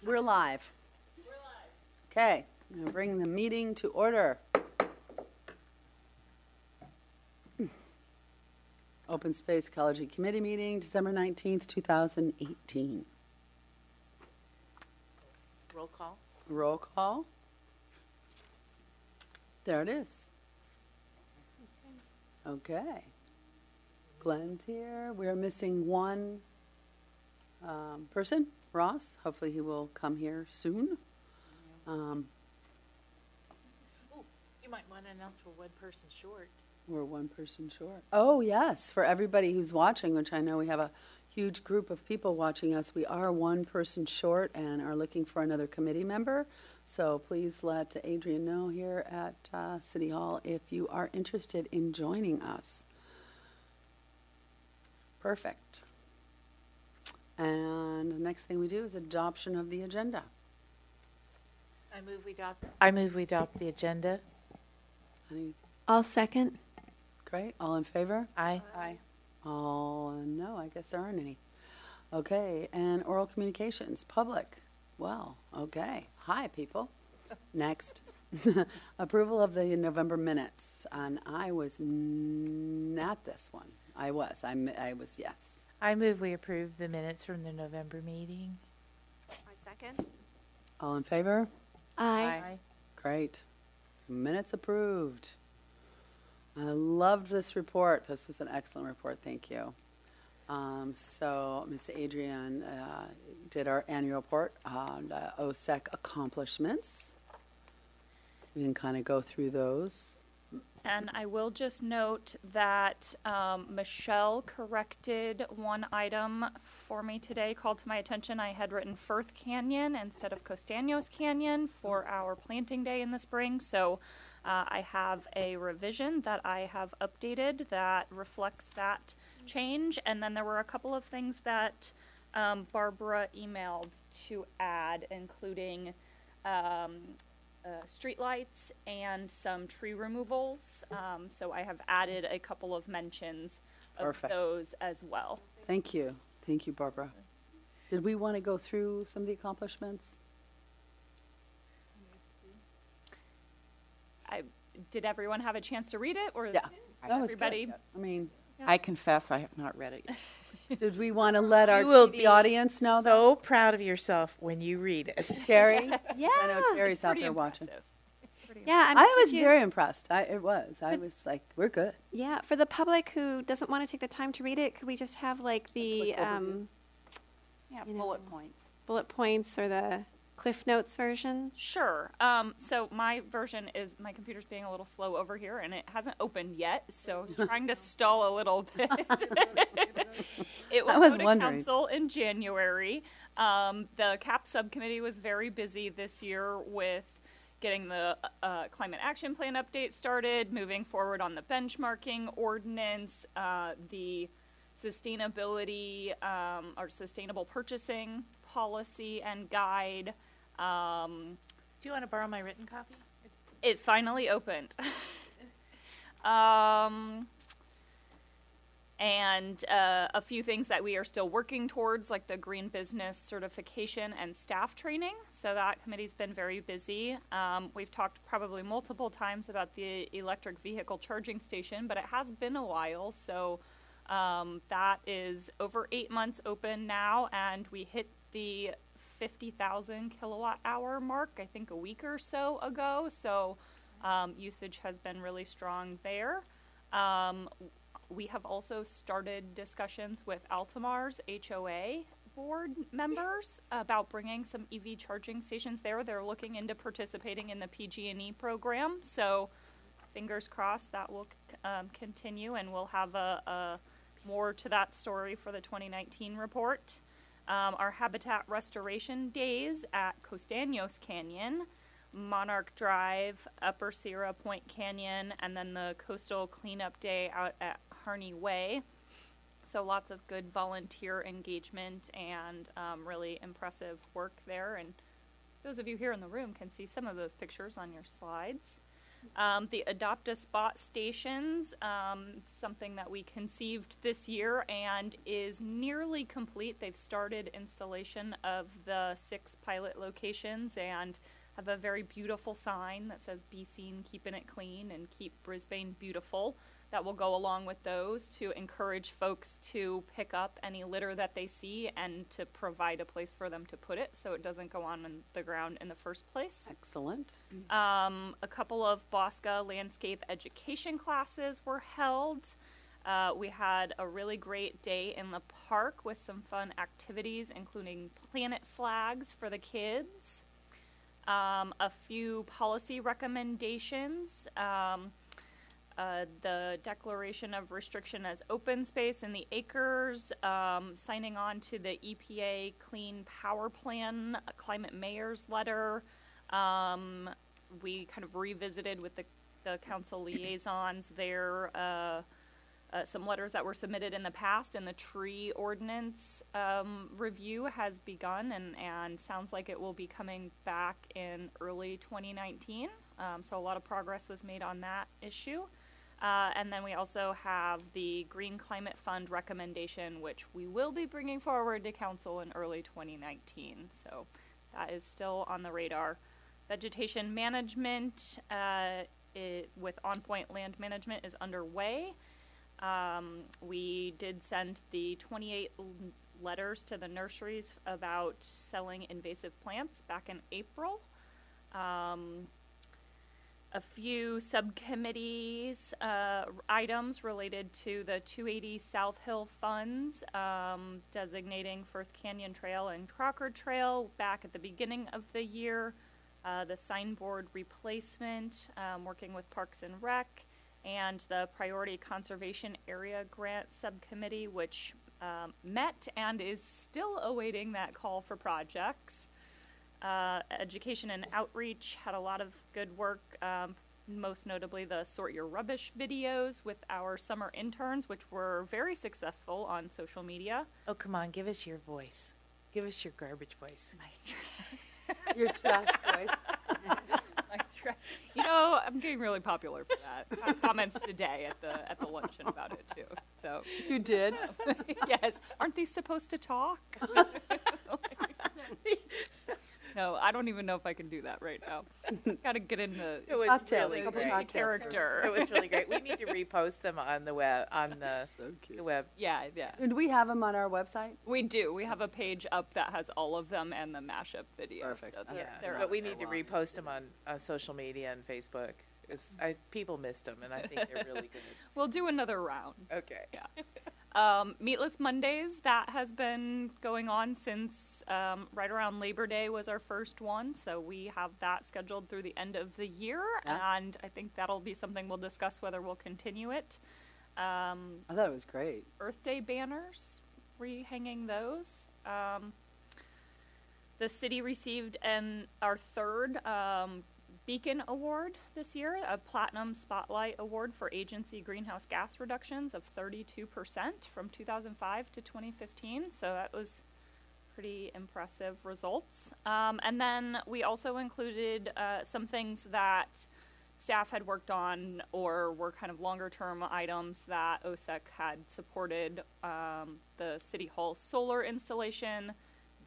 We're live. Okay, I'm going to bring the meeting to order. Open Space Ecology Committee meeting, December 19th, 2018. Roll call. Roll call. There it is. Okay. Glenn's here. We're missing one person, Ross. Hopefully he will come here soon. Oh, you might want to announce we're one person short. We're one person short. Oh, yes. For everybody who's watching, which I know we have a huge group of people watching us, we are one person short and are looking for another committee member. So please let Adrian know here at City Hall if you are interested in joining us. Perfect. And the next thing we do is adoption of the agenda. I move we adopt the agenda. I'll second. Great. All in favor? Aye. Aye. All no, I guess there aren't any. Okay, and oral communications, public. Well, okay. Hi, people. Next. Approval of the November minutes. And I was not this one. I was, yes. I move we approve the minutes from the November meeting. I second. All in favor? Aye. Great. Minutes approved. I loved this report. This was an excellent report. Thank you. So Ms. Adrian did our annual report on OSEC accomplishments. We can kind of go through those. And I will just note that Michelle corrected one item for me today, called to my attention. I had written Firth Canyon instead of Costaños Canyon for our planting day in the spring. So I have a revision that I have updated that reflects that change. And then there were a couple of things that Barbara emailed to add, including streetlights and some tree removals. So I have added a couple of mentions of Perfect. those as well. Thank you. Thank you, Barbara. Did we want to go through some of the accomplishments? Did everyone have a chance to read it? Or Yeah. That was everybody? good. I mean, I confess I have not read it yet. did we want to let our You will TV be audience know that? So proud of yourself when you read it. Terry? Yeah. I know Terry's It's out pretty there watching. impressive. Pretty Yeah, I was very impressed. I was like, we're good. Yeah, for the public who doesn't want to take the time to read it, could we just have like the quick overview. Yeah, You know. bullet points. bullet points or the Cliff Notes version? Sure. So my version is, my computer's being a little slow over here, and it hasn't opened yet, so I was trying to stall a little bit. It will I was go to wondering. council in January. The CAP subcommittee was very busy this year with getting the climate action plan update started, moving forward on the benchmarking ordinance, the sustainability or sustainable purchasing policy and guide. Do you want to borrow my written copy? It finally opened. And a few things that we are still working towards, like the green business certification and staff training. So that committee's been very busy. We've talked probably multiple times about the electric vehicle charging station, but it has been a while. So that is over 8 months open now, and we hit the 50,000 kilowatt hour mark, I think a week or so ago. So usage has been really strong there. We have also started discussions with Altamar's HOA board members about bringing some EV charging stations there. They're looking into participating in the PG&E program. So fingers crossed that will continue, and we'll have a more to that story for the 2019 report. Our habitat restoration days at Costaños Canyon, Monarch Drive, Upper Sierra Point Canyon, and then the Coastal Cleanup Day out at Harney Way. So lots of good volunteer engagement and really impressive work there. And those of you here in the room can see some of those pictures on your slides. The Adopt a Spot stations, something that we conceived this year and is nearly complete. They've started installation of the 6 pilot locations and have a very beautiful sign that says "Be Seen, Keeping It Clean," and "Keep Brisbane Beautiful." That will go along with those to encourage folks to pick up any litter that they see and to provide a place for them to put it so it doesn't go on the ground in the first place. Excellent. A couple of Bosca landscape education classes were held. We had a really great day in the park with some fun activities, including planet flags for the kids. A few policy recommendations. The declaration of restriction as open space in the acres, signing on to the EPA Clean Power Plan Climate Mayor's letter. We kind of revisited with the council liaisons there some letters that were submitted in the past, and the tree ordinance review has begun and sounds like it will be coming back in early 2019. So a lot of progress was made on that issue. And then we also have the Green Climate Fund recommendation, which we will be bringing forward to council in early 2019. So that is still on the radar. Vegetation management with on-point land management is underway. We did send the 28 letters to the nurseries about selling invasive plants back in April. A few subcommittees items related to the 280 South Hill funds, designating Firth Canyon Trail and Crocker Trail back at the beginning of the year, the signboard replacement, working with Parks and Rec, and the Priority Conservation Area Grant Subcommittee, which met and is still awaiting that call for projects. Education and outreach had a lot of good work, most notably the Sort Your Rubbish videos with our summer interns, which were very successful on social media. Oh, come on, give us your voice. Give us your garbage voice. Your trash voice. You know, I'm getting really popular for that. I had comments today at the luncheon about it too. So You did? yes, aren't these supposed to talk? No, I don't even know if I can do that right now. Got to get into It was Cocktails, really couple great. cocktails. character. It was really great. We need to repost them on the web, on the web. Yeah. Do we have them on our website? We do. We have a page up that has all of them and the mashup videos. Perfect. So Yeah, they're but up we there. need to repost them on social media and Facebook. People missed them, and I think they're really good. We'll do another round. Okay. Yeah. Meatless Mondays, that has been going on since right around Labor Day was our first one. So we have that scheduled through the end of the year. Yeah. And I think that'll be something we'll discuss whether we'll continue it. I thought it was great. Earth Day banners, rehanging those. The city received our third Beacon Award this year, a Platinum Spotlight Award for agency greenhouse gas reductions of 32% from 2005 to 2015. So that was pretty impressive results. And then we also included some things that staff had worked on or were kind of longer term items that OSEC had supported, the City Hall solar installation,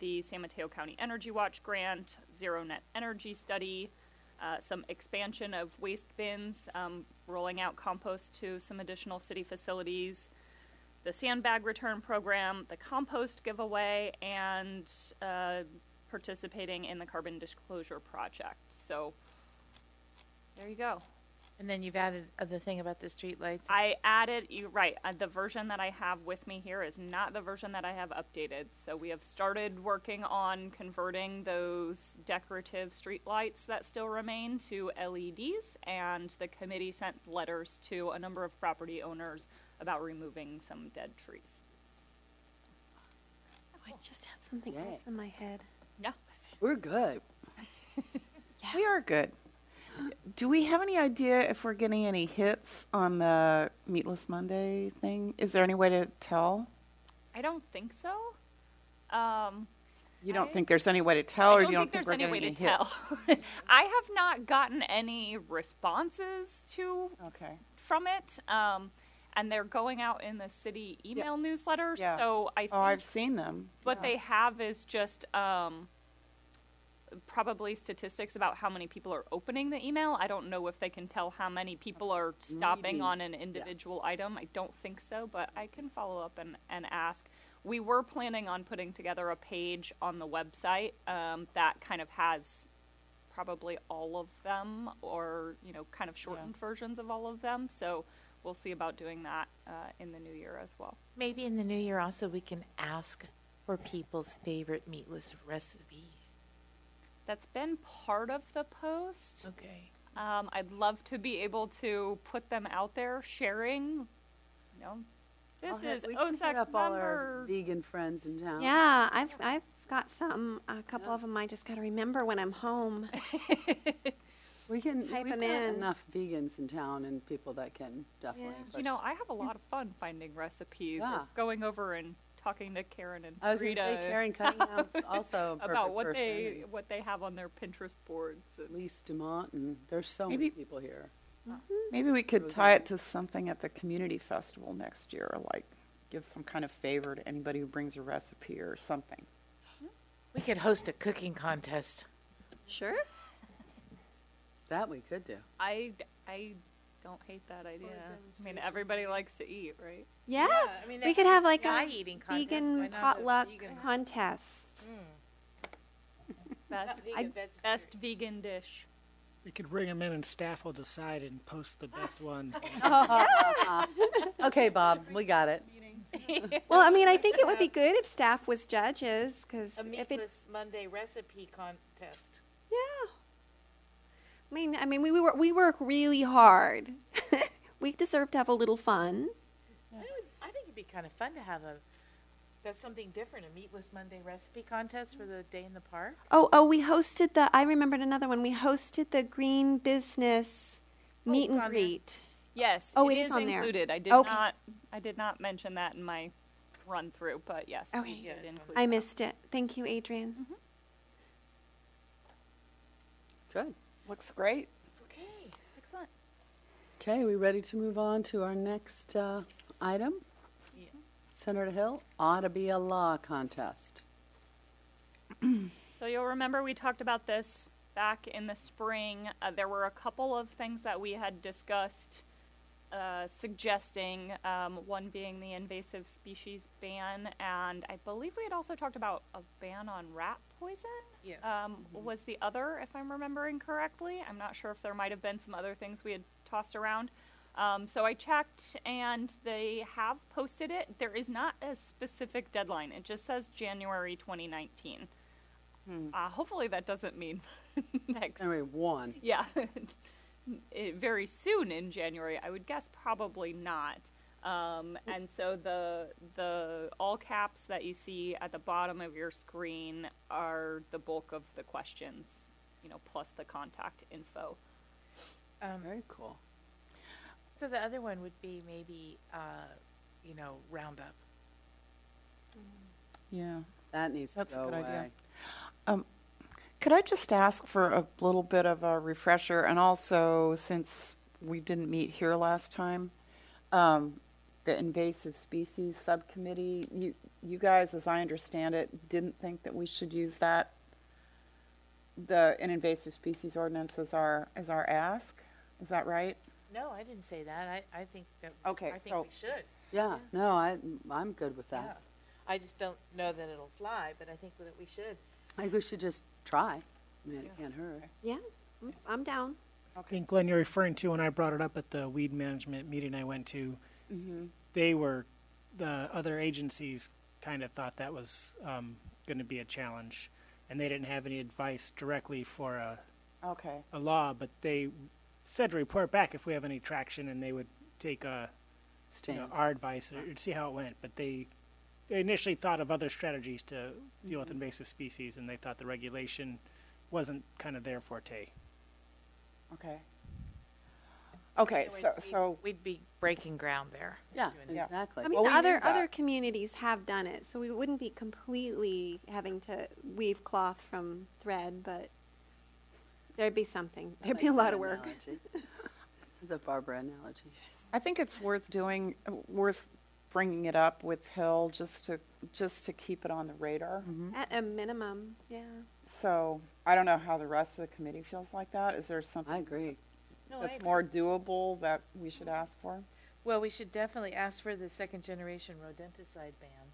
the San Mateo County Energy Watch grant, Zero Net Energy study, some expansion of waste bins, rolling out compost to some additional city facilities, the sandbag return program, the compost giveaway, and participating in the carbon disclosure project. So there you go. And then you've added the thing about the streetlights. I added, you're right, the version that I have with me here is not the version that I have updated. So we have started working on converting those decorative street lights that still remain to LEDs, and the committee sent letters to a number of property owners about removing some dead trees. Oh, I just had something Yay. else in my head. Yeah. We're good. We are good. Do we have any idea if we're getting any hits on the Meatless Monday thing? Is there any way to tell? I don't think so. You don't think there's any way to tell, or I you don't don't think there's we're any way getting to any tell. I have not gotten any responses hits? Okay. from it, and they're going out in the city email newsletters. Yeah. So I think I've seen them. what they have is just probably statistics about how many people are opening the email. I don't know if they can tell how many people are stopping Maybe. on an individual item. I don't think so, but I can follow up and ask. We were planning on putting together a page on the website that kind of has probably all of them, or kind of shortened versions of all of them. So we'll see about doing that in the new year as well. Maybe in the new year also we can ask for people's favorite meatless recipe. That's been part of the post. Okay. I'd love to be able to put them out there, sharing. This is we can hit OSAC up all our number. vegan friends in town. Yeah, I've got some. A couple of them I just got to remember when I'm home. We can Type we've 'em got in. enough vegans in town and people that can definitely. Yeah. push- I have a lot of fun finding recipes, Yeah. or going over and talking to Karen and I was going to say Rita Karen Cunningham's also a perfect about what person. they have on their Pinterest boards. Lise Dumont, and there's so many Maybe- people here. Maybe we could tie it to something at the community festival next year, like give some kind of favor to anybody who brings a recipe or something. We could host a cooking contest. Sure. That we could do. I don't hate that idea. I mean, everybody likes to eat, right? Yeah. I mean, We could have like pie a eating contest. Why vegan not a potluck vegan- contest. Best, vegan vegetarian. best vegan dish. We could bring them in and staff will decide and post the best ones. Okay, Bob, we got it. Well, I mean, I think it would be good if staff was judges, because A if it, meatless Monday recipe contest. yeah. I mean, we work really hard. We deserve to have a little fun. I think it'd be kind of fun to have that's something different, a meatless Monday recipe contest for the day in the park. Oh, we hosted I remembered another one. We hosted the Green Business meet it's and on there. greet. Yes, Oh, it it is is on there. included. Okay. I did not mention that in my run through, but yes, Okay. we did include I that. missed it. Thank you, Adrian. Good. Looks great. Okay. Excellent. Okay, we ready to move on to our next item? Yeah. Senator Hill, ought to be a law contest. So you'll remember we talked about this back in the spring. There were a couple of things that we had discussed, suggesting, one being the invasive species ban, and I believe we had also talked about a ban on rat poison. Yes. Was the other, if I'm remembering correctly. I'm not sure if there might have been some other things we had tossed around. So I checked, and they have posted it. There is not a specific deadline. It just says January 2019. Hopefully that doesn't mean next. Anyway, 1. Yeah, very soon in January. I would guess probably not. And so the all caps that you see at the bottom of your screen are the bulk of the questions, plus the contact info. Very cool. So the other one would be maybe, Roundup. Yeah. That needs That's to a go good away. idea. Could I just ask for a little bit of a refresher, and also, since we didn't meet here last time, the invasive species subcommittee, you guys, as I understand it, didn't think that we should use that, an invasive species ordinance as our ask? Is that right? No, I didn't say that. I think that. Okay, I think so- we should. Yeah, no, I'm good with Yeah. that. I just don't know that it'll fly, but I think that we should. I think we should just try. I mean, it can't hurt. Yeah, I'm down. I think, Glenn, you're referring to when I brought it up at the weed management meeting I went to. The other agencies kind of thought that was going to be a challenge, and they didn't have any advice directly for Okay. a law, but they said to report back if we have any traction, and they would take Stand. our advice or see how it went. But they initially thought of other strategies to deal with invasive species, and they thought the regulation wasn't kind of their forte. Okay. Okay, Otherwise, so we'd be breaking ground there. Yeah, doing that. exactly. I mean, Well, we other need that. other communities have done it, so we wouldn't be completely having to weave cloth from thread, but there'd be something. There'd be a lot of work. It's a Barbara analogy. I think it's worth bringing it up with Hill just to keep it on the radar. At a minimum, yeah. So I don't know how the rest of the committee feels like that. Is there something I agree. No, that's I- more doable that we should ask for? Well, we should definitely ask for the second generation rodenticide ban.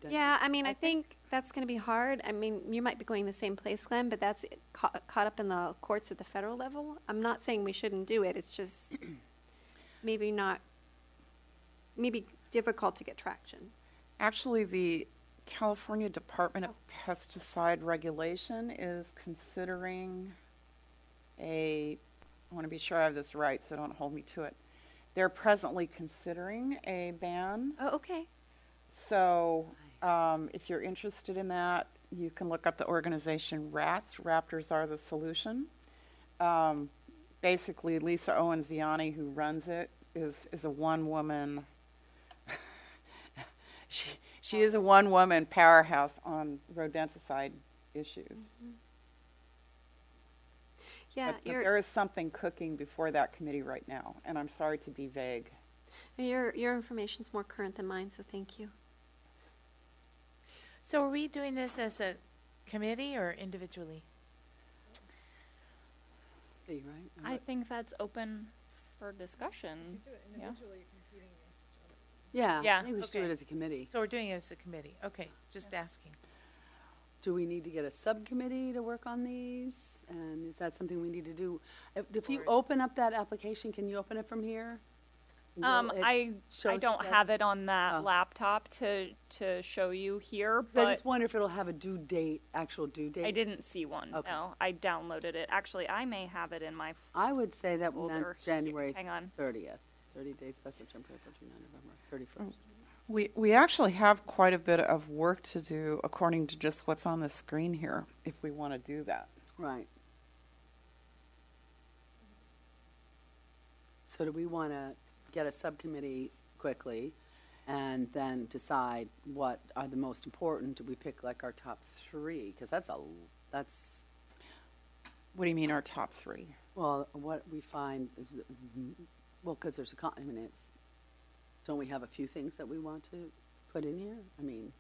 Yeah, I mean, I think that's going to be hard. I mean, you might be going the same place, Glenn, but that's caught up in the courts at the federal level. I'm not saying we shouldn't do it. It's just maybe difficult to get traction. Actually, the California Department of Pesticide Regulation is considering I want to be sure I have this right, so don't hold me to it. They're presently considering a ban. Oh, okay. So if you're interested in that, you can look up the organization RATS. Raptors Are the Solution. Basically, Lisa Owens-Vianney, who runs it, is a one-woman. She is a one-woman powerhouse on rodenticide issues. Yeah, But there is something cooking before that committee right now, and I'm sorry to be vague. your information's more current than mine, so thank you. So are we doing this as a committee or individually? See, right? I think that's open for discussion. Yeah. Yeah, Yeah. I think we should do Okay. it as a committee. So we're doing it as a committee. Okay, just asking. Do we need to get a subcommittee to work on these? And is that something we need to do? If you Or- open up that application, can you open it from here? Will it I show don't that- have it on that Oh. laptop to show you here, 'Cause I but just wonder if it'll have a due date, actual due date. I didn't see one. Okay. No, I downloaded it. Actually, I may have it in my I would say that folder. meant January Hang on. 30th. 30 days by September, April, June, November, 31st. We actually have quite a bit of work to do according to just what's on the screen here, if we want to do that. Right. So do we want to get a subcommittee quickly and then decide what are the most important? Do we pick like our top three? Because that's What do you mean our top three? well, what we find is, well, because there's I mean, don't we have a few things that we want to put in here? I mean,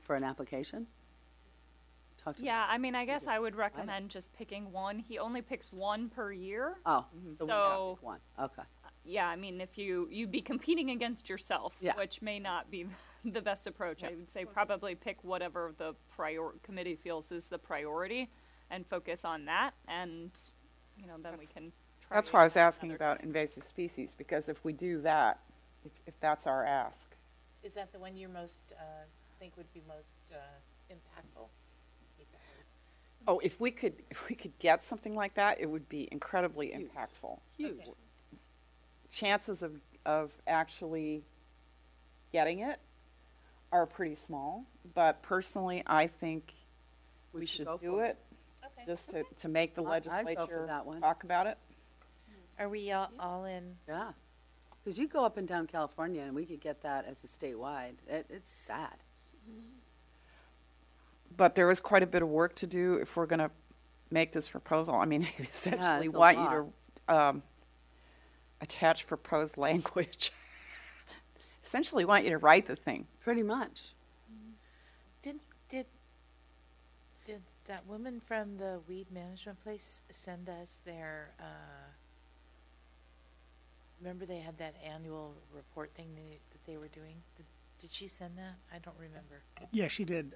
for an application? Talk to me. Yeah, I mean, I guess I would recommend just picking one. He only picks one per year. Oh, so we have to So- pick one. Okay. Yeah, I mean, if you'd be competing against yourself, Yeah. which may not be the best approach. I would say probably pick whatever the committee feels is the priority and focus on that, and then we can try. That's why I was asking another about time. invasive species, because if we do that, if that's our ask, Is that the one you most think would be most impactful? oh, if we could get something like that, it would be incredibly impactful. Huge. Okay. Chances of actually getting it are pretty small, but personally, I think we should go do for it Okay. just to make the I'd go for legislature that one. talk about it. Are we all in? Yeah. Because you go up and down California and we could get that as a statewide. It's sad. But there is quite a bit of work to do if we're going to make this proposal. I mean, they essentially it's a want lot. you to attach proposed language. Essentially want you to write the thing. Pretty much. Did that woman from the weed management place send us their? Remember they had that annual report thing that they were doing. Did she send that? I don't remember. Yeah, she did.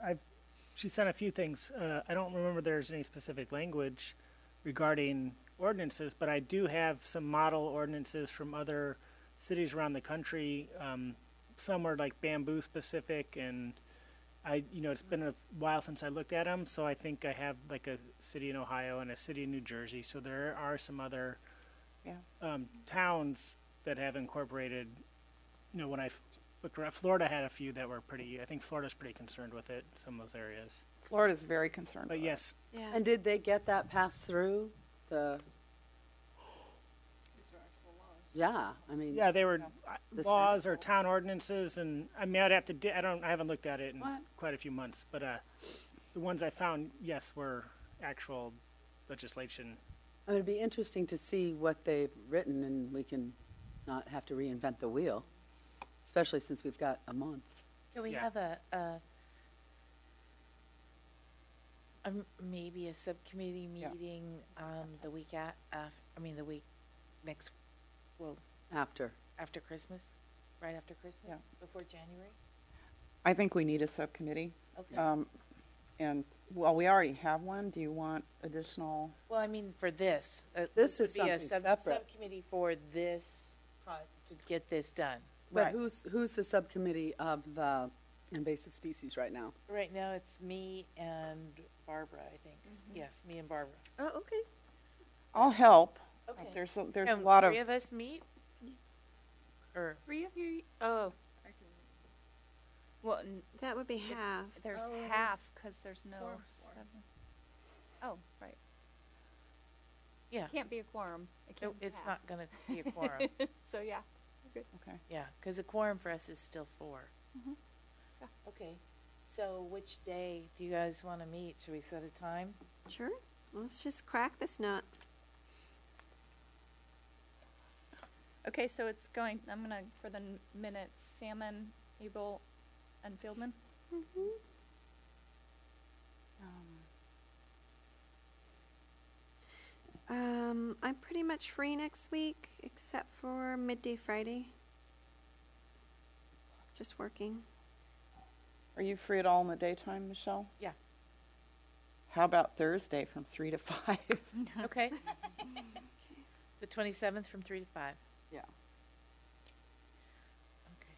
She sent a few things. I don't remember there's any specific language regarding ordinances, but I do have some model ordinances from other cities around the country. Some are like bamboo specific, and it's been a while since I looked at them, so I think I have like a city in Ohio and a city in New Jersey. So there are some other towns that have incorporated. When I looked around, Florida had a few that were pretty. I think Florida's pretty concerned with it. Some of those areas, Florida's very concerned. but with it. yes, Yeah. And did they get that passed through? Yeah, I mean. Yeah, they were The laws Senate. or town ordinances, and I mean, I'd have to. I haven't looked at it in What? quite a few months, but the ones I found, yes, were actual legislation. I mean, it'd be interesting to see what they've written, and we can not have to reinvent the wheel, especially since we've got a month. Do we Yeah. have maybe a subcommittee Yeah. meeting the week the week next, well, After. after Christmas, right after Christmas, Yeah. before January? I think we need a subcommittee. Okay. And, well, we already have one. Do you want additional? Well, I mean, for this. This would is be a something separate. subcommittee for this, to get this done. But Right. who's the subcommittee of the invasive species right now? Right now, it's me and Barbara, I think. Yes, me and Barbara. Oh, okay. I'll help. Okay. There's a Can lot of. three of us meet? Or, 3 of you? Oh. Well, That would be half. there's Oh, it is. half because there's no Quorum. 7. Oh, right. yeah, Can't be a quorum. It no, can't be it's half. not going to be a quorum. So yeah. Okay. Yeah, because a quorum for us is still 4. Mhm. Yeah. Okay, so which day do you guys want to meet? Should we set a time? Sure. Let's just crack this nut. Okay, so it's going. I'm gonna for the minutes. Salmon, Abel, and Fieldman. I'm pretty much free next week, except for midday Friday. Just working. Are you free at all in the daytime, Michelle? Yeah. How about Thursday from 3 to 5? Okay. The 27th from 3 to 5. Yeah. Okay.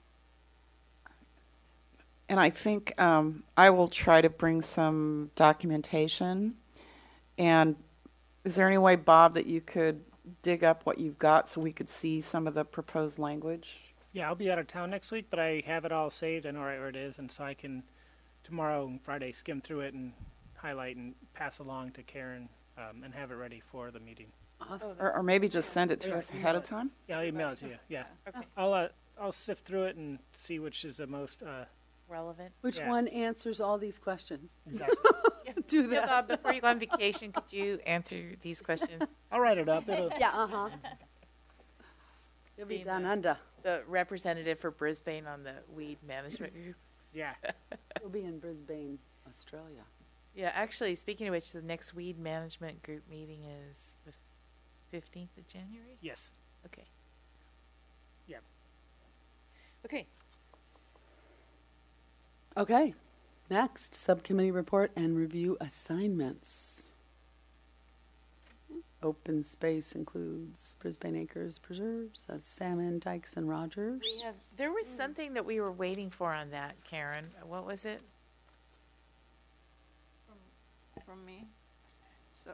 And I think I will try to bring some documentation. And is there any way, Bob, that you could dig up what you've got so we could see some of the proposed language? Yeah, I'll be out of town next week, but I have it all saved. I know right where it is, and so I can tomorrow and Friday skim through it and highlight and pass along to Karen and have it ready for the meeting. Awesome. Or maybe just send it to Yeah, us ahead email of it. time? Yeah, I'll email it to you. Yeah, Okay. I'll sift through it and see which is the most Relevant. Which Yeah. one answers all these questions? exactly. Do Yeah, that. Bob, before you go on vacation, could you answer these questions? I'll write it up. It'll. Yeah, uh-huh. You'll be Being down the- under. The representative for Brisbane on the weed management group. Yeah. You'll be in Brisbane, Australia. Yeah, actually, speaking of which, the next weed management group meeting is the 15th of January? Yes. Okay. Yep. Okay. Okay, next, subcommittee report and review assignments. Open space includes Brisbane Acres Preserves, that's Salmon, Dykes, and Rogers. There was something that we were waiting for on that, Karen. What was it? From me. So,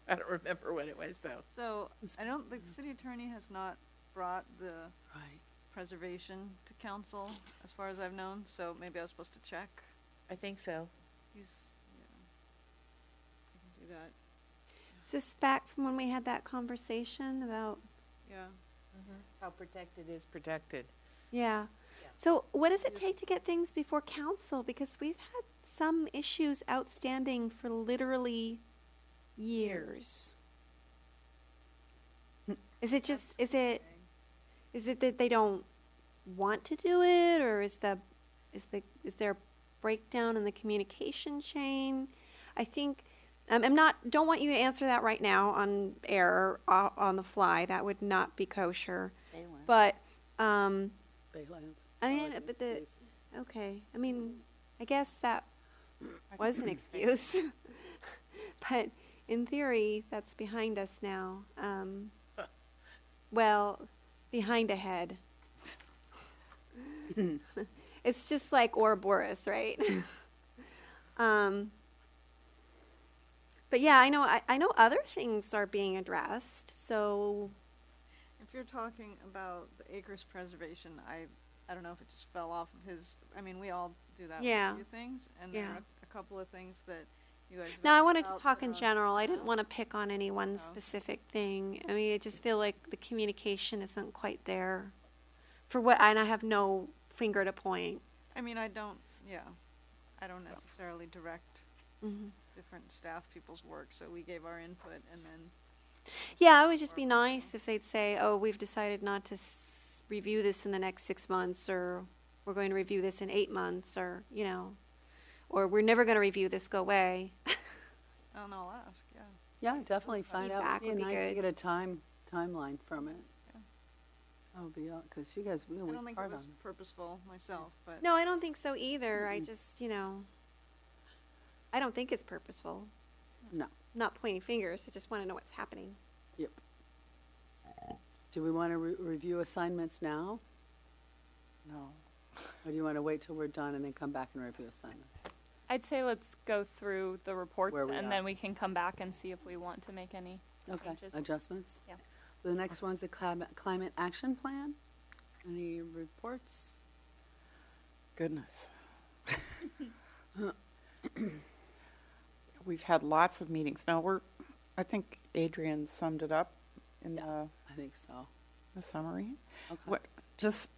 I don't remember what it was, though. I don't, the city attorney has not brought the Right. preservation to council, as far as I've known, so maybe I was supposed to check. I think so. He's, yeah. I can do that, Is this back from when we had that conversation about, yeah. How protected is protected. yeah. Yeah. So what does it take to get things before council? Because we've had some issues outstanding for literally years. Is it just, is it that they don't want to do it, or is there a breakdown in the communication chain? I think, don't want you to answer that right now on air, on the fly. That would not be kosher. But, Baylands. I mean, but okay. I mean, I guess that was an excuse. But in theory, that's behind us now. Well, behind ahead. It's just like Ouroboros, right? But yeah, I know other things are being addressed. So If you're talking about the acres preservation, I don't know if it just fell off of his, I mean, we all do that Yeah. with a few things, and there Yeah. are a couple of things that You guys No, I vouched wanted to out talk for in us. general. I didn't want to pick on any one No. specific thing. I mean, I just feel like the communication isn't quite there for what, and I have no finger to point. I mean, I don't necessarily direct Hmm. different staff people's work, so we gave our input and then. Yeah, it would just be nice if they'd say, oh, we've decided not to review this in the next 6 months, or we're going to review this in 8 months, or, you know, or we're never going to review this, go away. And I'll ask, yeah. Yeah, definitely find out. Feedback It'd would be be nice to good. get a timeline from it. Yeah. That would be, because you guys really I worked don't think it hard on was this. purposeful myself, but. No, I don't think so either. I just, you know, I don't think it's purposeful. No. Not pointing fingers. I just want to know what's happening. Yep. Do we want to review assignments now? No. Or do you want to wait till we're done and then come back and review assignments? I'd say let's go through the reports Where we and are. then we can come back and see if we want to make any Okay, changes. adjustments? Yeah. The next one's the climate action plan. Any reports? Goodness. We've had lots of meetings. Now I think Adrian summed it up in I think so. the summary. Okay. Just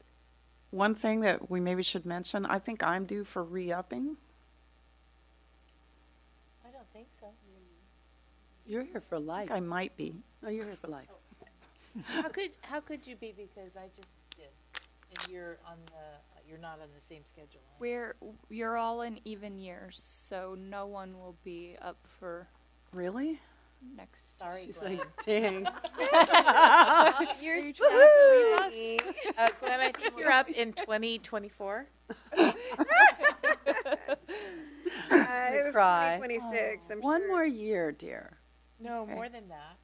one thing that we maybe should mention, I think I'm due for re-upping. I don't think so. You're here for I life. think I might be. No, you're here for life. How could you be, because I just did, and you're not on the same schedule. You're all in even years, so no one will be up for Really? next. Sorry, She's Glenn. like, dang. You're Glenn, I think you're up in 2024. it was Cry. 2026. I'm One sure. more year, dear. No, Okay. more than that.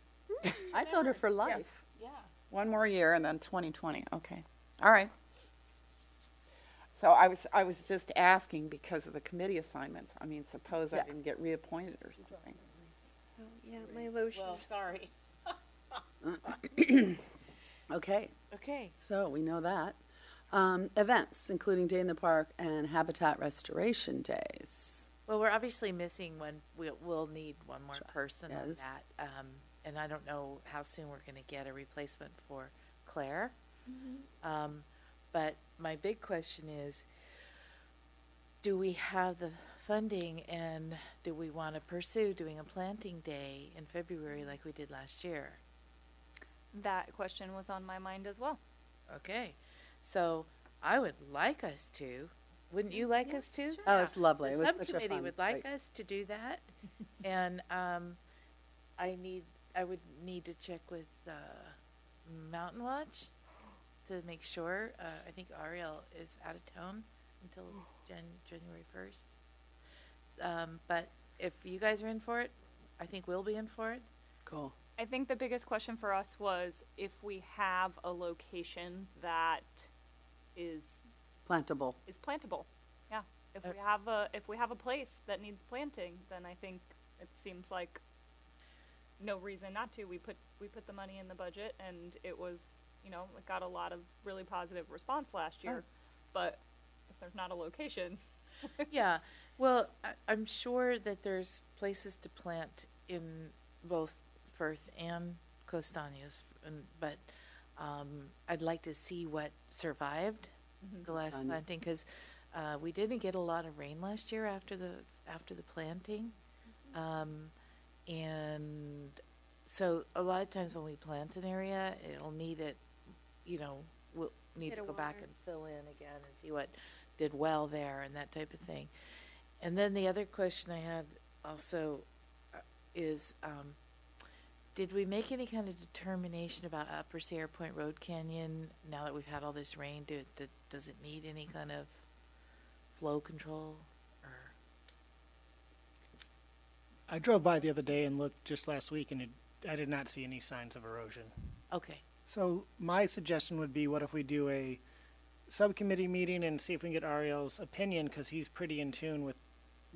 I told her for life. Yeah. One more year and then 2020. Okay. All right. So I was just asking because of the committee assignments. I mean, suppose I Yeah. didn't get reappointed or something. Oh, yeah, my lotion. Well, sorry. Okay, Okay. so we know that. Events, including Day in the Park and Habitat Restoration Days. Well, we're obviously missing one. We'll need one more Trust, person on yes. that. And I don't know how soon we're going to get a replacement for Claire. But my big question is, do we have the funding, and do we want to pursue doing a planting day in February like we did last year? That question was on my mind as well. Okay. So I would like us to. Wouldn't you like us to? That was lovely. The It was such a subcommittee fun would like break. us to do that, and I would need to check with Mountain Watch to make sure. I think Ariel is out of town until January 1st. But if you guys are in for it, I think we'll be in for it. Cool. I think the biggest question for us was if we have a location that is Plantable. plantable. Yeah. If Uh, we have a place that needs planting, then I think it seems like no reason not to. We put the money in the budget, and it was, it got a lot of really positive response last year. But if there's not a location, Yeah. Well, I'm sure that there's places to plant in both Firth and Costaños, but I'd like to see what survived the last Fun. planting, because we didn't get a lot of rain last year after the planting, and so a lot of times when we plant an area, it'll need it, we'll need Bit to of go back water. and fill in again and see what did well there and that type of thing. And then the other question I had also is, did we make any kind of determination about Upper Sierra Point Road Canyon now that we've had all this rain? Does it need any kind of flow control? Or I drove by the other day and looked just last week, and I did not see any signs of erosion. okay, So my suggestion would be, what if we do a subcommittee meeting and see if we can get Ariel's opinion, because he's pretty in tune with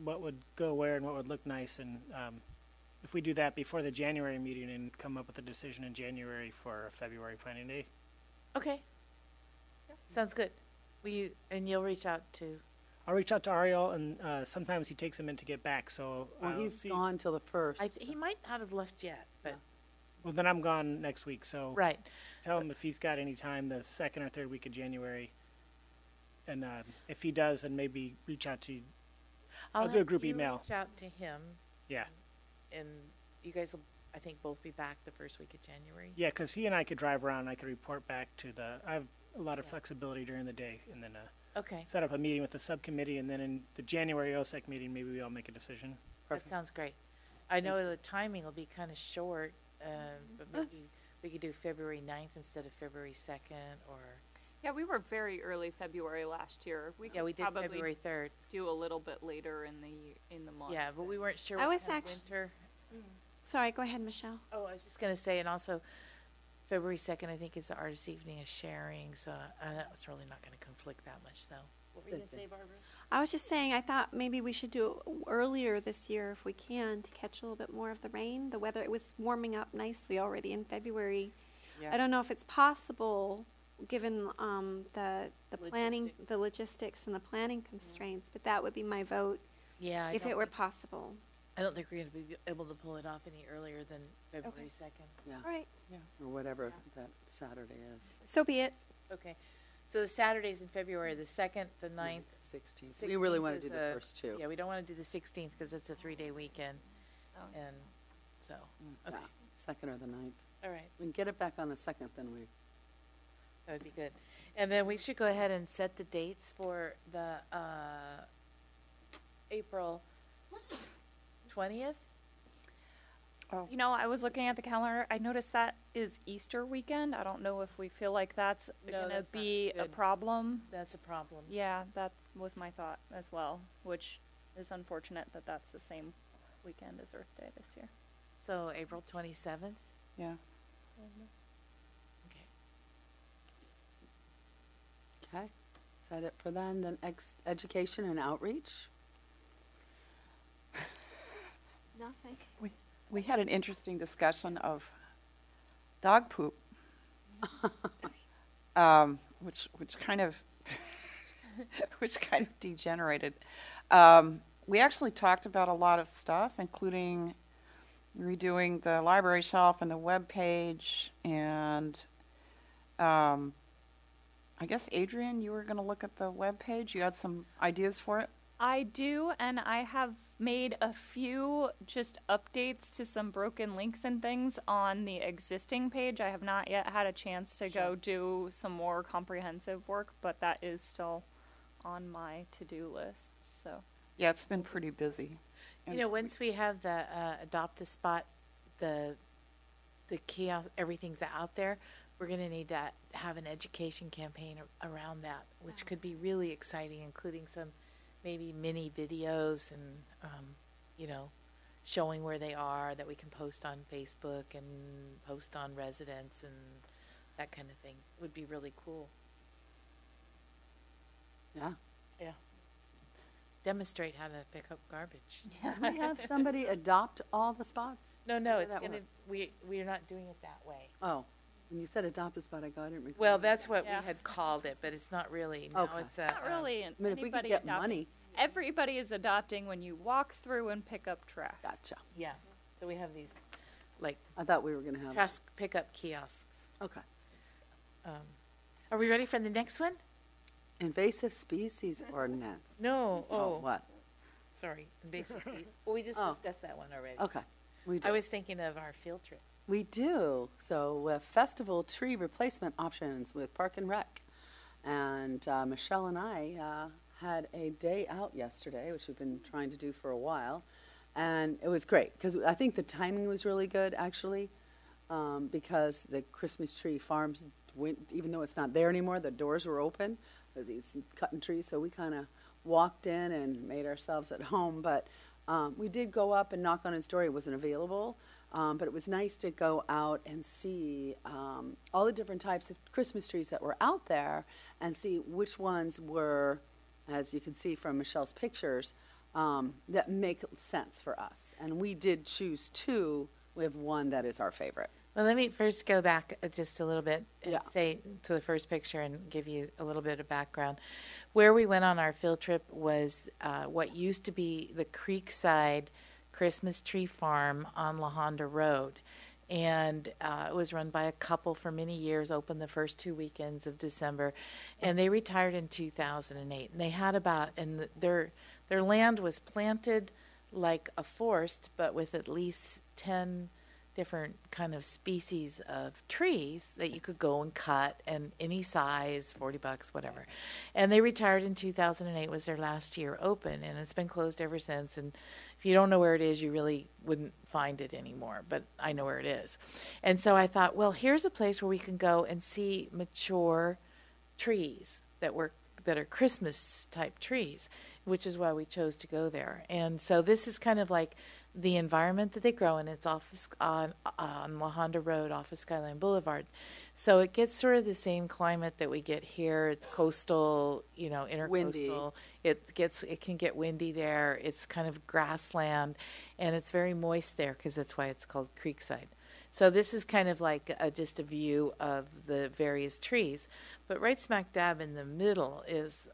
what would go where and what would look nice, and if we do that before the January meeting and come up with a decision in January for a February planning day. okay, sounds good. You'll reach out to. I'll reach out to Ariel, and sometimes he takes a minute to get back. So Well, I'll he's see. gone till the 1st. He might not have left yet, but Well, then I'm gone next week. So right. tell him if he's got any time the second or third week of January, and if he does, then maybe reach out to. I'll do a have group you email. Reach out to him, Yeah, and you guys will, I think, both be back the first week of January. yeah, because he and I could drive around. And I could report back to the. I have a lot of flexibility during the day, and then Okay, set up a meeting with the subcommittee, and then in the January OSEC meeting, maybe we all make a decision. that sounds great. I know the timing will be kind of short, but maybe we could do February 9th instead of February 2nd, or Yeah, we were very early February last year. We yeah, could we did probably February 3rd. do a little bit later in the month. Yeah, but we weren't sure I what was kind of actu- winter. Sorry, go ahead, Michelle. Oh, I was just gonna say, and also February 2nd, I think, is the artist evening of sharing, so that was really not gonna conflict that much, though. What were you gonna say, Barbara? I was just saying, I thought maybe we should do it earlier this year if we can to catch a little bit more of the rain. The weather, it was warming up nicely already in February. Yeah. I don't know if it's possible, given the planning, Logistics. the logistics and the planning constraints, but that would be my vote Yeah, if it were possible. I don't think we're gonna be able to pull it off any earlier than February 2nd. Yeah, All right, or whatever that Saturday is. so be it. Okay, so the Saturdays in February, the 2nd, the 9th. 16th. We really 16th want to is do the first two. Yeah, we don't want to do the 16th because it's a 3-day weekend, Oh. and so, Yeah, okay, 2nd or the 9th. all right, We can get it back on the 2nd, then we. that would be good. And then we should go ahead and set the dates for the April 20th. You know, I was looking at the calendar. I noticed that is Easter weekend. I don't know if we feel like that's No, going to that's not be a good. problem. That's a problem. Yeah, that was my thought as well, which is unfortunate that that's the same weekend as Earth Day this year. So April 27th. Yeah. Okay. Okay, is that it for then? Then education and outreach? Nothing. We had an interesting discussion of dog poop, which kind of degenerated. We actually talked about a lot of stuff, including redoing the library shelf and the web page, and I guess Adrian, you were going to look at the web page. You had some ideas for it. I do, and I have made a few just updates to some broken links and things on the existing page. I have not yet had a chance to go do some more comprehensive work, but that is still on my to-do list. So Yeah, it's been pretty busy. You know, once we have the adopt a spot, the kiosk, everything's out there, we're going to need to have an education campaign around that, which could be really exciting, including some maybe mini videos and, you know, showing where they are that we can post on Facebook and post on residents and that kind of thing. Would be really cool. Yeah. Yeah. Demonstrate how to pick up garbage. Can we have somebody adopt all the spots? No, How it's that gonna. work? We're not doing it that way. Oh, when you said adopt a spot, I didn't recall. Well, that's what Yeah. we had called it, but it's not really. Now Okay. it's a. not really I mean, if we could anybody get adopting. money, Everybody is adopting when you walk through and pick up trash. gotcha. Yeah. So we have these, like, I thought we were going to have. trash pickup kiosks. Okay. Are we ready for the next one? Invasive species ordinance. No. Oh, What? sorry. Basically, well, we just Oh. discussed that one already. Okay. We do. I was thinking of our field trip. We do. So festival tree replacement options with Park and Rec. And Michelle and I had a day out yesterday, which we've been trying to do for a while. And it was great because I think the timing was really good, actually, because the Christmas tree farms went, even though it's not there anymore, the doors were open because he's cutting trees. So we kind of walked in and made ourselves at home. But we did go up and knock on his door. He wasn't available. But it was nice to go out and see all the different types of Christmas trees that were out there and see which ones were, as you can see from Michelle's pictures, that make sense for us. And we did choose two. We have one that is our favorite. Well, let me first go back just a little bit and Yeah. say to the first picture and give you a little bit of background. Where we went on our field trip was what used to be the Creekside Christmas Tree Farm on La Honda Road. And it was run by a couple for many years, opened the first 2 weekends of December, and they retired in 2008. And they had their land was planted like a forest, but with at least 10 different kind of species of trees that you could go and cut, and any size, $40, whatever. And they retired in 2008 was their last year open, and it's been closed ever since. And if you don't know where it is, you really wouldn't find it anymore, but I know where it is. And so I thought, well, here's a place where we can go and see mature trees that are Christmas type trees, which is why we chose to go there. And so this is kind of like the environment that they grow in. It's off on La Honda Road off of Skyline Boulevard. So it gets sort of the same climate that we get here. It's coastal, intercoastal. It can get windy there. It's kind of grassland, and it's very moist there because that's why it's called Creekside. So this is kind of like just a view of the various trees. But right smack dab in the middle is,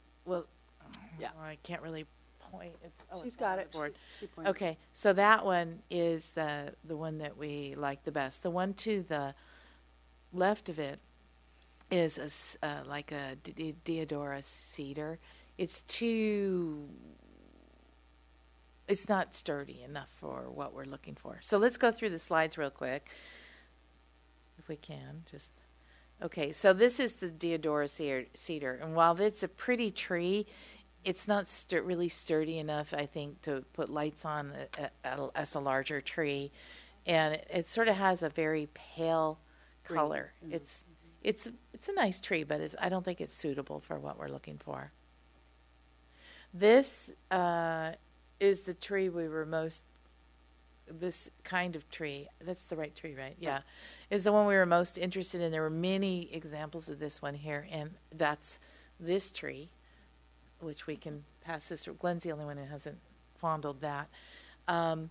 Yeah. I can't really point. She's it's got on it. the board. She pointed. Okay, so that one is the one that we like the best. The one to the left of it is like a Deodora cedar. It's not sturdy enough for what we're looking for. So let's go through the slides real quick, if we can. Okay, so this is the Deodora cedar, and while it's a pretty tree, it's not really sturdy enough, I think, to put lights on as a larger tree, and it sort of has a very pale color. Mm-hmm. It's a nice tree, but I don't think it's suitable for what we're looking for. This is the tree this kind of tree, that's the right tree, right? Yeah, is the one we were most interested in. There were many examples of this one here, and that's this tree, which we can pass this. Glenn's the only one who hasn't fondled that. And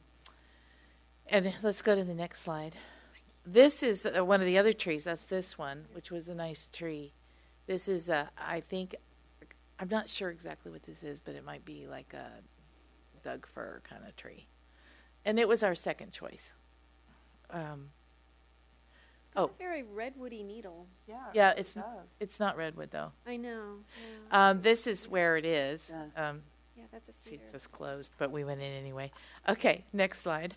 let's go to the next slide. This is one of the other trees. That's this one, which was a nice tree. This is, I think, I'm not sure exactly what this is, but it might be like a Doug fir kind of tree. And it was our second choice. A very redwoody needle. Yeah, it's not redwood though. I know. Yeah, This is where it is. Yeah. yeah that's a See, cedar. it's closed, but we went in anyway. Okay, next slide.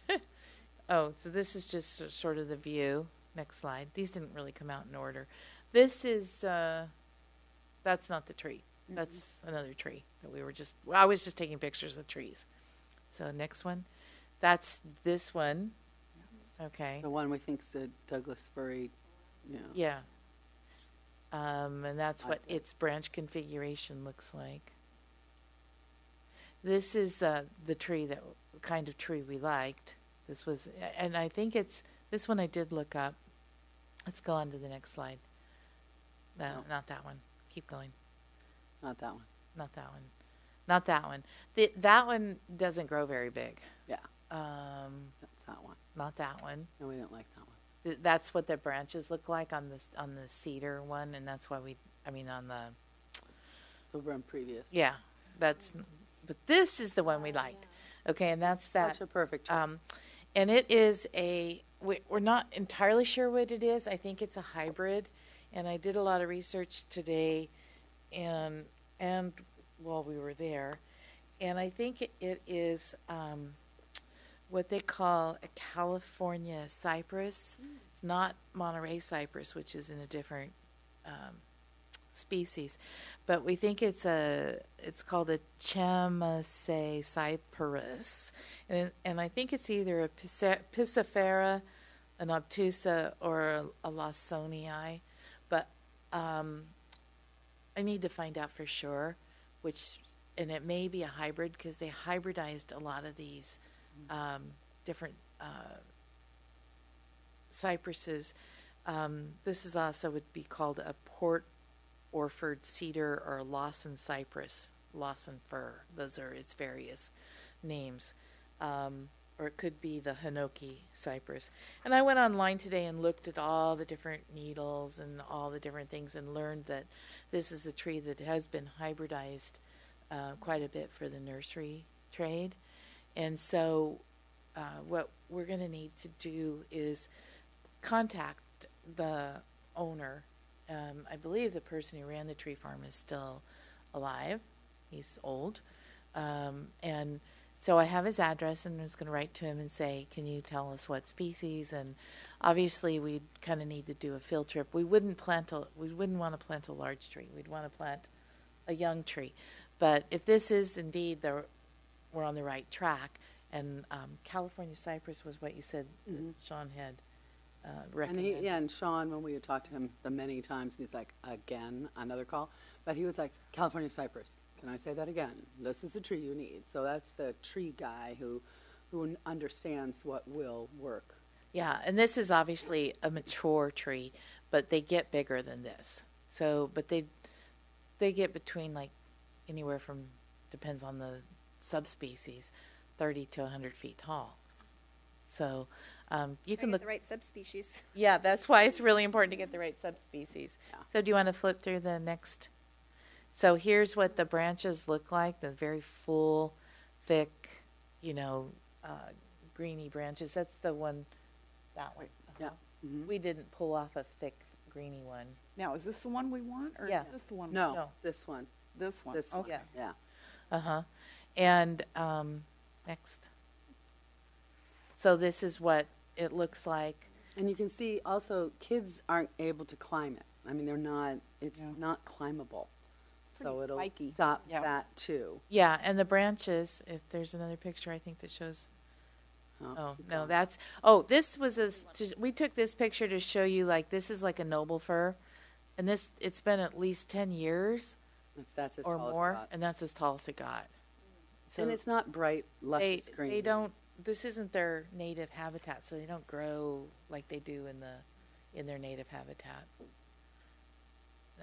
So this is just sort of the view. Next slide. These didn't really come out in order. This is, that's not the tree. That's another tree that I was just taking pictures of trees. So next one. That's this one. Okay. The one we think's the Douglas firy, Yeah. And that's what Like it. its branch configuration looks like. This is the kind of tree we liked. This was, and I think this one I did look up. Let's go on to the next slide. No, not that one. Keep going. Not that one. Not that one. Not that one. That one doesn't grow very big. Yeah, that's that one. Not that one. No, we didn't like that one. That's what the branches look like on the cedar one, and that's why on the The one previous. yeah, but this is the one we liked. Okay, and that's Such a perfect tree. and it is we're not entirely sure what it is. I think it's a hybrid, and I did a lot of research today, and while we were there, and I think it is what they call a California cypress. It's not Monterey cypress, which is in a different species, but we think it's called a Chamaceae cyperus, and I think it's either a Piscifera, an obtusa, or a Lawsonii, but I need to find out for sure and it may be a hybrid because they hybridized a lot of these different cypresses. This is also would be called a Port Orford cedar or Lawson cypress, Lawson fir. Those are its various names. or it could be the Hinoki cypress. And I went online today and looked at all the different needles and all the different things and learned that this is a tree that has been hybridized quite a bit for the nursery trade. And so what we're going to need to do is contact the owner. I believe the person who ran the tree farm is still alive. He's old. And so I have his address and I was going to write to him and say, can you tell us what species? And obviously we'd kind of need to do a field trip. We wouldn't want to plant a large tree. We'd want to plant a young tree. But if this is indeed we're on the right track, and California cypress was what you said that Sean had recommended. And Sean, when we had talked to him the many times, he's like, again, another call. But he was like, California cypress. Can I say that again? This is the tree you need. So that's the tree guy who understands what will work. Yeah, and this is obviously a mature tree, but they get bigger than this. So, but they get between like anywhere from, depends on the subspecies, 30 to 100 feet tall. So you can look the right subspecies. Yeah, that's why it's really important to get the right subspecies. Yeah. So do you want to flip through the next? So here's what the branches look like, the very full, thick, greeny branches. That's the one, that one. Yeah. Mm-hmm. We didn't pull off a thick, greeny one. Now, is this the one we want, or Yeah. is this the one? No, No. this one. This one. This one. Okay. Yeah. Uh-huh. And next. So this is what it looks like. And you can see also kids aren't able to climb it. I mean, it's Yeah. not climbable. So Pretty it'll spiky. stop Yeah. that too. Yeah, and the branches, if there's another picture, I think that shows. Oh, keep no, going. this was we took this picture to show you, like, this is like a noble fir. And it's been at least 10 years That's as or tall more, as it got. and that's as tall as it got. So And it's not bright, luscious green. they don't, this isn't their native habitat, so they don't grow like they do in their native habitat.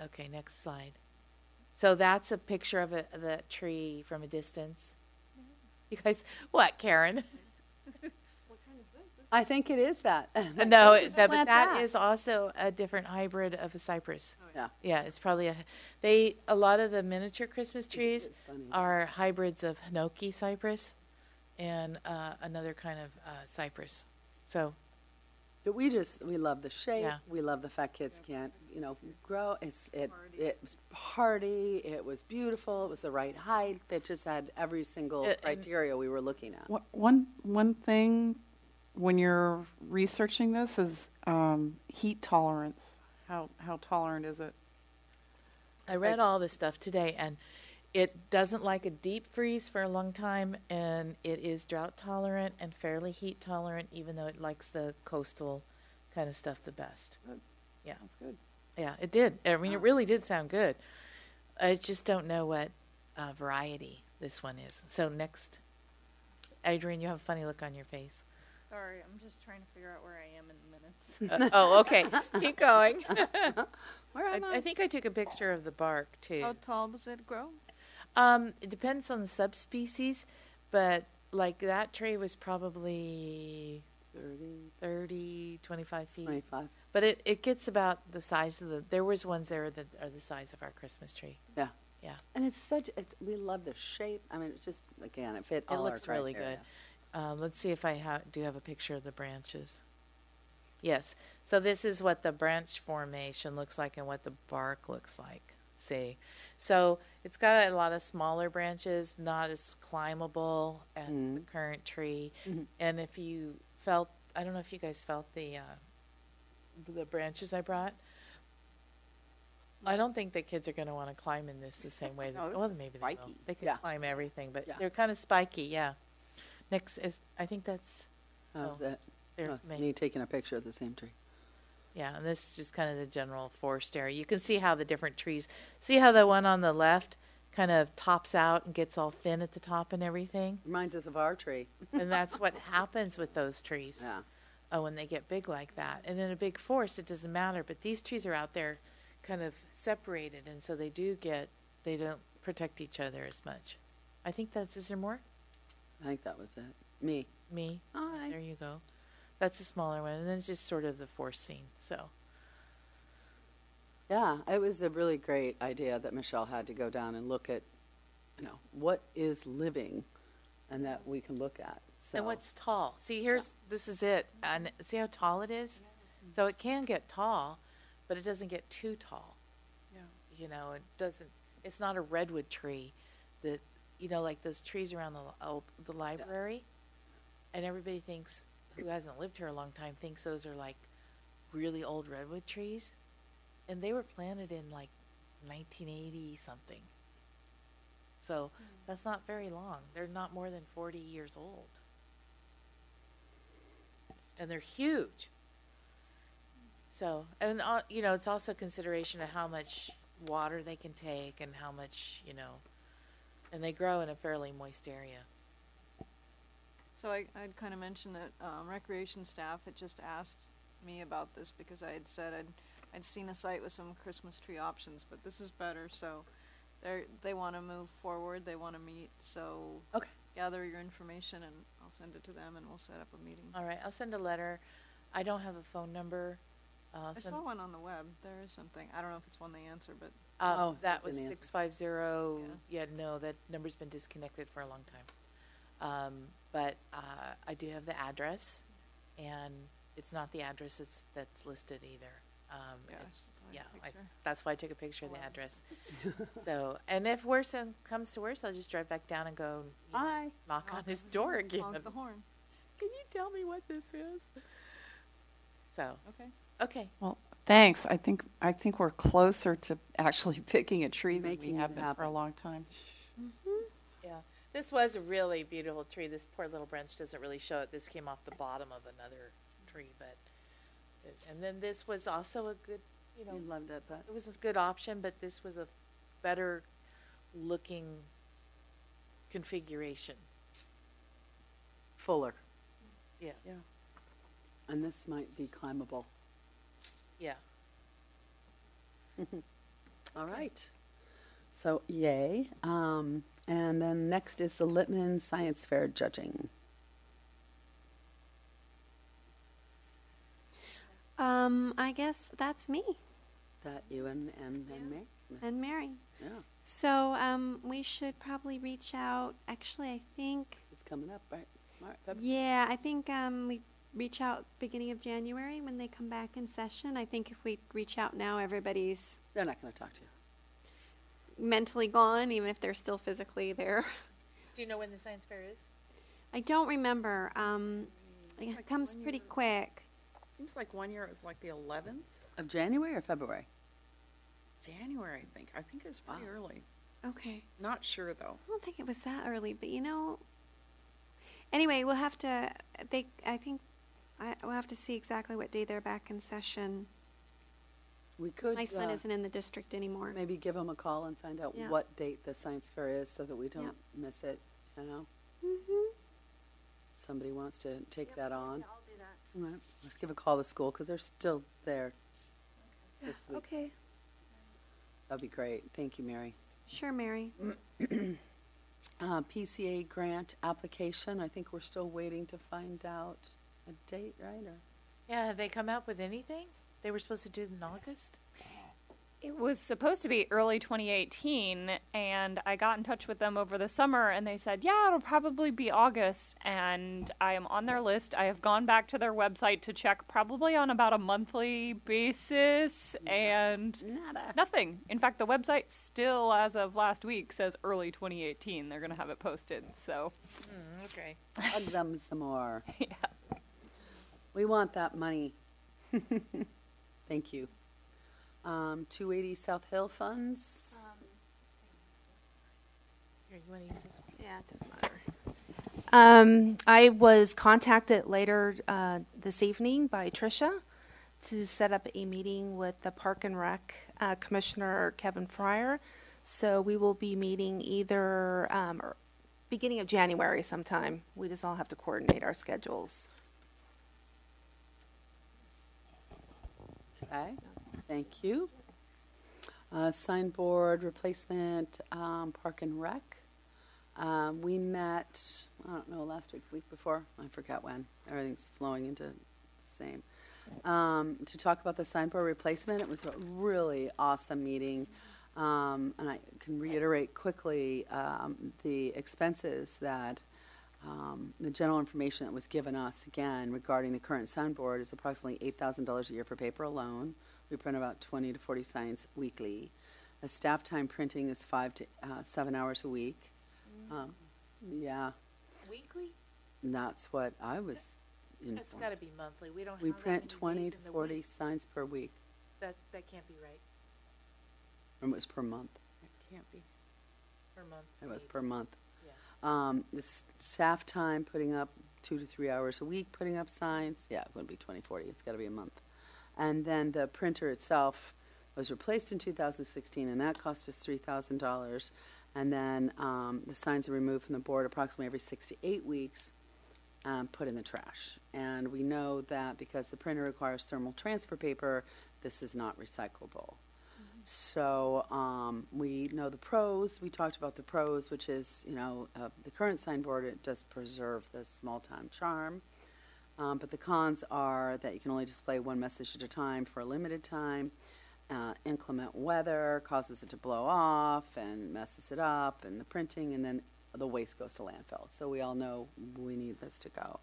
Okay, next slide. So that's a picture of the tree from a distance. You guys, what, Karen? I think it is that. No, Let's but plant that is also a different hybrid of a cypress. Yeah. Yeah, it's probably a lot of the miniature Christmas trees It's funny. are hybrids of Hinoki cypress and another kind of cypress. So, But we love the shape. Yeah. We love the fact kids can't, grow. It was hardy. It was beautiful. It was the right height. It just had every single And- criteria we were looking at. One thing when you're researching this is heat tolerance. How tolerant is it? I read all this stuff today, and it doesn't like a deep freeze for a long time, and it is drought tolerant and fairly heat tolerant, even though it likes the coastal kind of stuff the best. Good. Yeah. That's good. Yeah, it did. I mean, it really did sound good. I just don't know what variety this one is. So next. Adrian, you have a funny look on your face. Sorry, I'm just trying to figure out where I am in the minutes. Oh, okay. Keep going. Where am I think I took a picture of the bark, too. How tall does it grow? It depends on the subspecies, but like that tree was probably 30, 25 feet. 25. But it gets about the size of there was ones there that are the size of our Christmas tree. Yeah. Yeah. And we love the shape. I mean, it's just, again, it fit It all looks our really criteria. good. Let's see if I do have a picture of the branches. Yes. So this is what the branch formation looks like and what the bark looks like. See? So it's got a lot of smaller branches, not as climbable as the current tree. Mhm. And if you felt, I don't know if you guys felt the branches I brought. I don't think that kids are going to want to climb in this the same way. No, this Well, is maybe they will. spiky. They can Yeah. climb everything, but Yeah. they're kind of spiky, yeah. Next is, I think that's, Of that. there's It's me. me taking a picture of the same tree. Yeah, and this is just kind of the general forest area. You can see how the different trees, see how the one on the left kind of tops out and gets all thin at the top and everything? Reminds us of our tree. And that's what happens with those trees Yeah. when they get big like that. And in a big forest, it doesn't matter, but these trees are out there kind of separated, and so they don't protect each other as much. I think is there more? I think that was it. Me. Me. Hi. There you go. That's a smaller one, and then it's just sort of the force scene. So Yeah, it was a really great idea that Michelle had to go down and look at, what is living, and that we can look at. So and what's tall? See, this is it, and see how tall it is. So it can get tall, but it doesn't get too tall. Yeah. It doesn't. It's not a redwood tree, that like those trees around the library, and everybody thinks, who hasn't lived here a long time, thinks those are like really old redwood trees, and they were planted in like 1980 something. So that's not very long. They're not more than 40 years old, and they're huge. So, and it's also a consideration of how much water they can take and how much, and they grow in a fairly moist area. So I'd kind of mentioned that recreation staff had just asked me about this because I had said I'd seen a site with some Christmas tree options, but this is better. So they want to move forward. They want to meet. So Okay. gather your information and I'll send it to them and we'll set up a meeting. All right, I'll send a letter. I don't have a phone number. I saw one on the web. There is something. I don't know if it's one they answer, but That it was didn't answer. 650. Yeah, no, that number's been disconnected for a long time. But I do have the address, and it's not the address that's listed either. That's why I took a picture of the address. So, and if worse comes to worse, I'll just drive back down and go Hi. knock on his door again. honk the horn. Can you tell me what this is? So, okay. Well, thanks. I think we're closer to actually picking a tree than Making we it have been for a happen. long time. Yeah, this was a really beautiful tree. This poor little branch doesn't really show it. This came off the bottom of another tree, and then this was also a good, You loved it, but it was a good option, but this was a better looking configuration. fuller. Yeah, And this might be climbable. yeah. All right. So, yay. And then next is the Littman Science Fair judging. I guess that's me That you and Mary? and Mary. Yeah, So we should probably reach out. Actually, I think, it's coming up, right? February? yeah, I think we reach out beginning of January when they come back in session. I think if we reach out now, everybody's They're not going to talk to you. mentally gone, even if they're still physically there. Do you know when the science fair is? I don't remember. It comes pretty quick. Seems like one year it was like the 11th Of January or February? January, I think. I think it's pretty early. Okay. Not sure though. I don't think it was that early, but anyway, we'll have to. We'll have to see exactly what day they're back in session. We could My son isn't in the district anymore. maybe give them a call and find out Yeah. what date the science fair is so that we don't miss it, Mm-hmm. Somebody wants to take that on. I'll do that. All right. Let's give a call to the school because they're still there this week. Okay. That'd be great. Thank you, Mary. Sure, Mary. PCA grant application. I think we're still waiting to find out a date, right? Or Yeah, have they come out with anything? They were supposed to do it in August? It was supposed to be early 2018, and I got in touch with them over the summer, and they said, yeah, it'll probably be August, and I am on their list. I have gone back to their website to check probably on about a monthly basis, and nada. nothing. In fact, the website still, as of last week, says early 2018. They're going to have it posted, so. Okay. Hug them some more. Yeah. We want that money. Thank you. 280 South Hill funds. Here, you want to use this one? Yeah, it doesn't matter. I was contacted later this evening by Tricia to set up a meeting with the Park and Rec Commissioner Kevin Fryer. So we will be meeting either beginning of January sometime. We just all have to coordinate our schedules. Okay. Thank you. Signboard replacement, Park and Rec. We met, I don't know, last week, week before, I forget when. Everything's flowing into the same. To talk about the signboard replacement. It was a really awesome meeting. And I can reiterate quickly the expenses that the general information that was given us, again, regarding the current signboard is approximately $8,000 a year for paper alone. We print about 20 to 40 signs weekly. The staff time printing is 5 to 7 hours a week. Yeah, Weekly? and that's what I was informed. That's got to be monthly. We don't We have that print many 20 days to in the 40 week. signs per week. That can't be right. Or it was per month. That can't be per month. It was maybe. per month. Yeah. The staff time putting up 2 to 3 hours a week, putting up signs. Yeah, it wouldn't be 20, 40. It's got to be a month. And then the printer itself was replaced in 2016, and that cost us $3,000. And then the signs are removed from the board approximately every 6 to 8 weeks, put in the trash. And we know that because the printer requires thermal transfer paper, this is not recyclable. So we know the pros. We talked about the pros, which is, the current signboard, it does preserve the small-town charm. But the cons are that you can only display one message at a time for a limited time. Inclement weather causes it to blow off and messes it up, and the printing, and then the waste goes to landfill. So we all know we need this to go.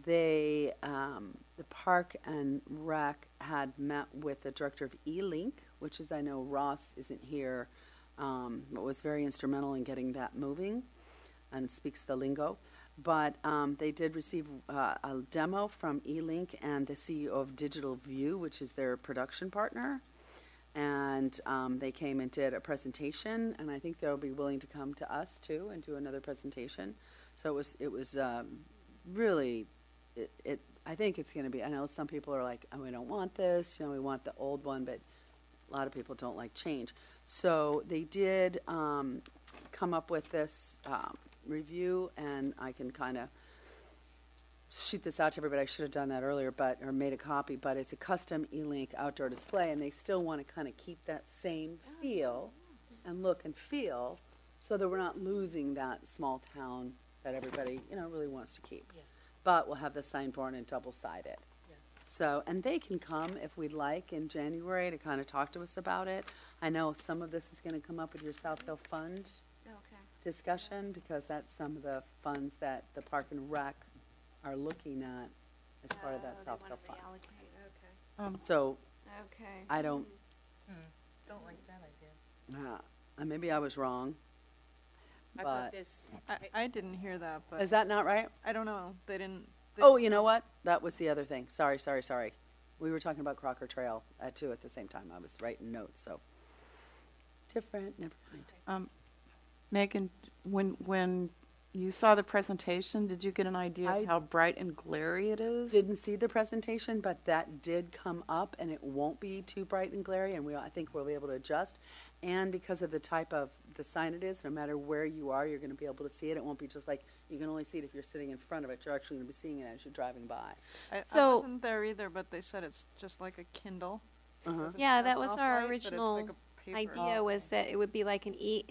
The Park and Rec had met with the director of E-Link, which is, I know Ross isn't here, but was very instrumental in getting that moving and speaks the lingo. But they did receive a demo from E-Link and the CEO of Digital View, which is their production partner. And they came and did a presentation, and I think they'll be willing to come to us too and do another presentation. So it was really, I think it's going to be, I know some people are like, oh, we don't want this, we want the old one, but a lot of people don't like change. So they did come up with this review, and I can kind of shoot this out to everybody. I should have done that earlier, or made a copy, but it's a custom E-Link outdoor display, and they still want to kind of keep that same feel and look and feel so that we're not losing that small town that everybody, really wants to keep. Yeah. But we'll have the signboard and double-sided. Yeah. So, and they can come if we'd like in January to kind of talk to us about it. I know some of this is going to come up with your South Hill Fund discussion, because that's some of the funds that the Park and Rec are looking at as part of that South Hill Fund. So Okay. I don't, Don't like that idea. maybe I was wrong, I but thought this. I didn't hear that, but is that not right? I don't know. They didn't. Oh, you know what? That was the other thing. Sorry. We were talking about Crocker Trail too at the same time. I was writing notes, so different. Never mind. Megan, when you saw the presentation, did you get an idea I of how bright and glary it is? Didn't see the presentation, but that did come up, and it won't be too bright and glary, and I think we'll be able to adjust. And because of the type of the sign it is, no matter where you are, you're going to be able to see it. It won't be just like you can only see it if you're sitting in front of it. You're actually going to be seeing it as you're driving by. I So- wasn't there either, but they said it's just like a Kindle. Doesn't Yeah, pass that was off our light, but it's original like a paper. idea, was that it would be like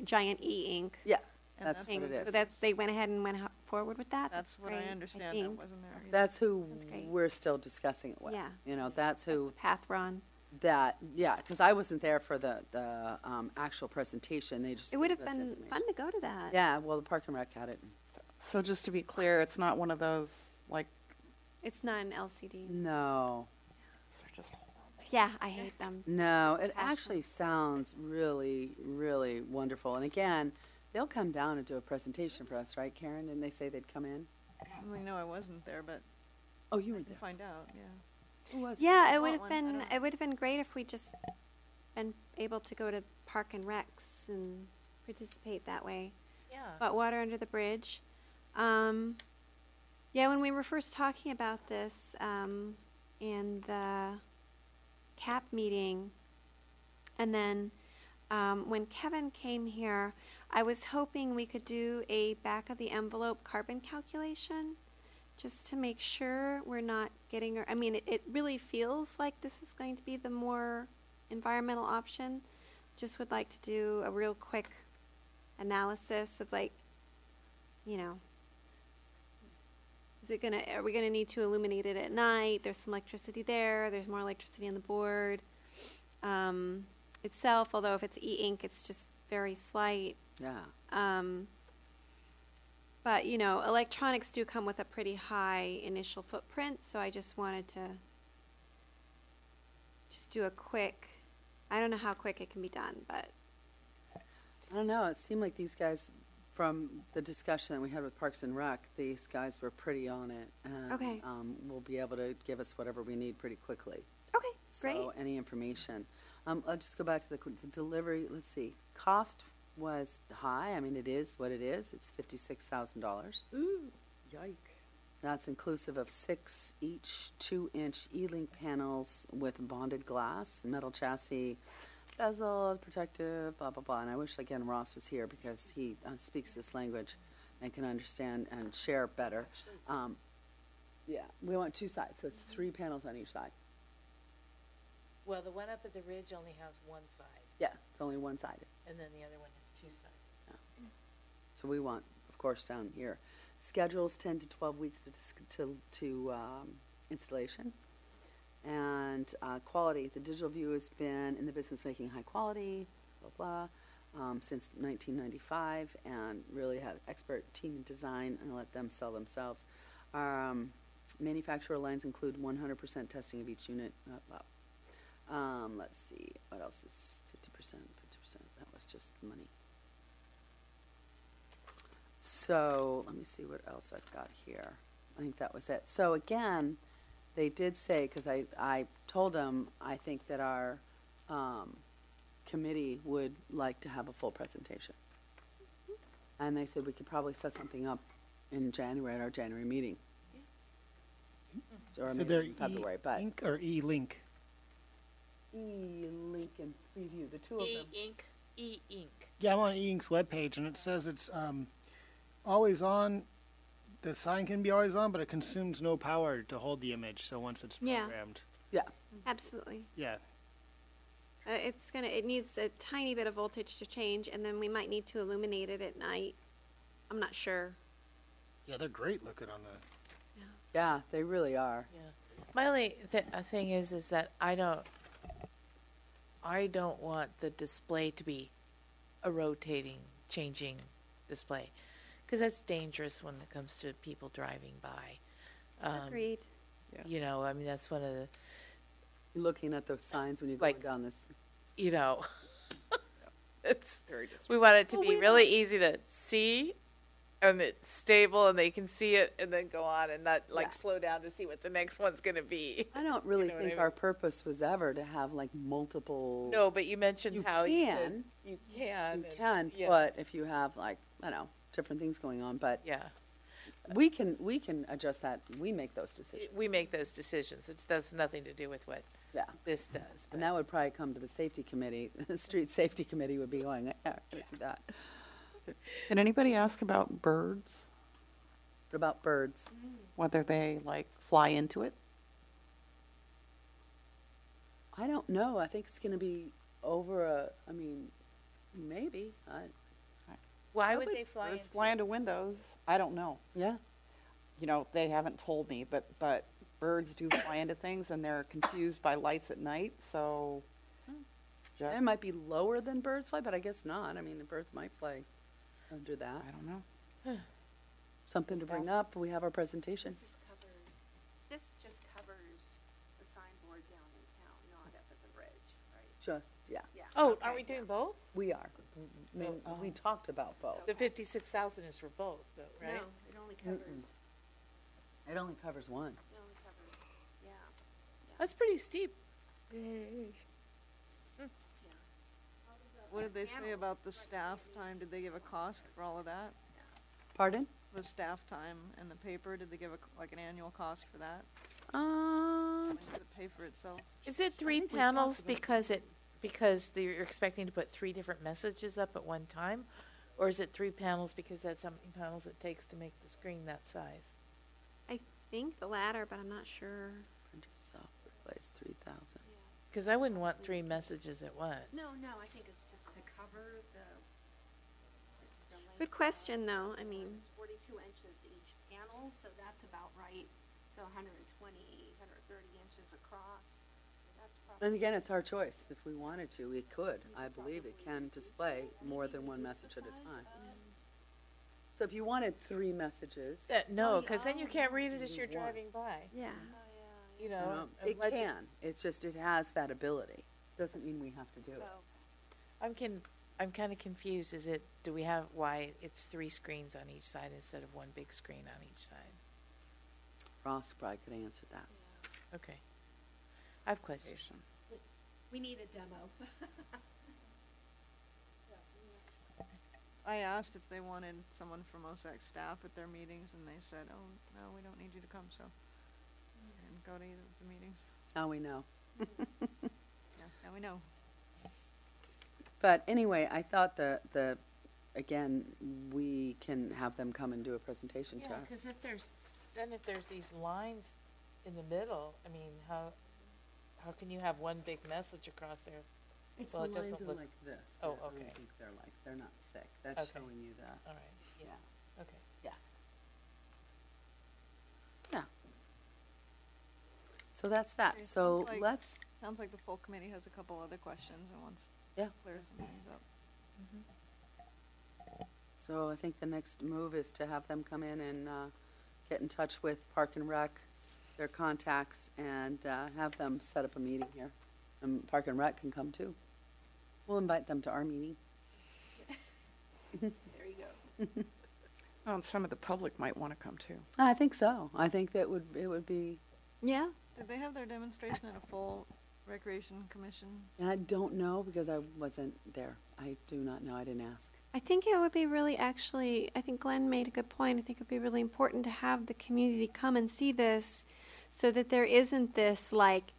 giant e-ink Yeah, And that's thing. what it is. So that's, they went ahead and went forward with that. That's what I great, understand. I think. wasn't there either. That's who That's great. we're still discussing it with. Yeah. That's who Path we're on. because I wasn't there for the actual presentation. They just It would gave have us been information. fun to go to that. Yeah, well, the Park and Rec had it. So just to be clear, it's not one of those, like, It's not an LCD. No, they're just Yeah, I hate them. no, it Passionate. actually sounds really, really wonderful. And again, they'll come down and do a presentation for us, right, Karen? And they say they'd come in. We know I wasn't there, but Oh, you were I can there. find out. Yeah. Who was it? Yeah, it want would have one. I been, don't- it would have been great if we just been able to go to Park and Recs and participate that way. Yeah. But water under the bridge. Yeah, when we were first talking about this in the CAP meeting, and then when Kevin came here, I was hoping we could do a back of the envelope carbon calculation, just to make sure we're not getting, I mean, it really feels like this is going to be the more environmental option. Just would like to do a real quick analysis of like, you know, are we gonna need to illuminate it at night? There's some electricity there. There's more electricity on the board itself. Although if it's e-ink, it's just very slight. Yeah. But you know, electronics do come with a pretty high initial footprint. So I just wanted to just do a quick. I don't know how quick it can be done, but I don't know. It seemed like these guys, from the discussion that we had with Parks and Rec, these guys were pretty on it. And, Okay. will be able to give us whatever we need pretty quickly. okay, great. So any information. I'll just go back to the delivery. Let's see. Cost was high. I mean, it is what it is. It's $56,000. Ooh, yike. That's inclusive of 6 each 2-inch E-Link panels with bonded glass, metal chassis, bezel, protective, blah, blah, blah. And I wish, again, Ross was here because he speaks this language and can understand and share better. Yeah, we want 2 sides, so it's 3 panels on each side. Well, the one up at the ridge only has one side, Yeah, it's only one-sided. and then the other one has 2 sides. So we want, of course, down here. Schedules 10 to 12 weeks to installation. And quality, the digital view has been in the business making high quality, blah, blah, since 1995, and really have expert team in design and let them sell themselves. Manufacturer lines include 100% testing of each unit. Let's see, what else is 50%, 50%? That was just money. So let me see what else I've got here. I think that was it. So again, they did say, because I told them, I think that our committee would like to have a full presentation. And they said we could probably set something up in January at our January meeting. Or So maybe they're in February, but E-Ink or E-Link? E-Link and Preview, the two of them. E-ink, e-ink. Yeah, I'm on E-Ink's webpage, and it says it's always on. The sign can be always on, but it consumes no power to hold the image. So once it's Yeah. programmed, Yeah. Absolutely. yeah. It needs a tiny bit of voltage to change, and then we might need to illuminate it at night. I'm not sure. Yeah, they're great looking on the. Yeah, they really are. Yeah. My only thing is that I don't want the display to be a rotating, changing display, because that's dangerous when it comes to people driving by. Agreed. You know, I mean, that's one of the, Looking at those signs when you go Like- down this. you know, we want it to be really easy to see, and it's stable, and they can see it, and then go on, and not like Yeah. slow down to see what the next one's going to be. I don't really know what I think mean? our purpose was ever to have like multiple. No, but you mentioned You how can. you can, You and- can, yeah. but if you have like, I don't know, different things going on, but yeah. we can adjust that. We make those decisions. We make those decisions. It does nothing to do with what Yeah. this does. And that would probably come to the safety committee. The street safety committee would be going, yeah, we're gonna do that. Did anybody ask about birds? What about birds? Whether they like fly into it? I don't know. I think it's gonna be I mean, maybe. Why would they fly Birds into fly into windows. I don't know. Yeah. You know, they haven't told me, but birds do fly into things, and they're confused by lights at night. So, just, It might be lower than birds fly, but I guess not. I mean, the birds might fly under that. I don't know. Something to bring up. We have our presentation. This just covers the signboard down in town, not up at the bridge, right? Just, yeah. Oh, are we doing both? We are. I mean, we talked about both. The 56,000 is for both, though, right? No, it only covers. It only covers one. It only covers. Yeah. That's pretty steep. What did they say about the staff time? Did they give a cost for all of that? Pardon? The staff time and the paper, did they give like an annual cost for that? Um, When does it pay for itself? Is it 3 think we panels talked about because you're expecting to put 3 different messages up at one time? Or is it 3 panels because that's how many panels it takes to make the screen that size? I think the latter, but I'm not sure. print yourself, replace 3,000. Because I wouldn't want 3 messages at once. No, I think it's just to cover the Good question, though. I mean, It's 42 inches each panel, so that's about right. So 120, 130 inches across. That's probably. And again, it's our choice. If we wanted to, we could. I believe it can display more than one message at a time. So if you wanted 3 messages, No, because then you can't read it as you're driving by. yeah. You know, it can. It's just it has that ability. Doesn't mean we have to do it. I'm kind of confused. Do we have why it's 3 screens on each side instead of one big screen on each side? Ross probably could answer that. Okay. I have questions. We need a demo. I asked if they wanted someone from OSAC staff at their meetings, and they said, "Oh, no, we don't need you to come." So, and go to either of the meetings. Now we know. Yeah, now we know. But anyway, I thought again, we can have them come and do a presentation to Yeah, us. because if there's these lines in the middle, I mean, how can you have one big message across there? It's Well, the it lines doesn't are look- like this. Oh, I don't okay. think they're not thick. That's Okay. showing you that. All right. Yeah. Okay. So that's that. Okay, So sounds like- let's, Sounds like the full committee has a couple other questions and wants Yeah. to clear some things up. so I think the next move is to have them come in and get in touch with Park and Rec, their contacts, and have them set up a meeting here. And Park and Rec can come too. We'll invite them to our meeting. Well, and some of the public might want to come too. I think so. I think that it would be, Yeah. Did they have their demonstration at a full recreation commission? and I don't know because I wasn't there. I do not know. I didn't ask. I think it would be really actually, I think Glenn made a good point. I think it would be really important to have the community come and see this so that there isn't this, like,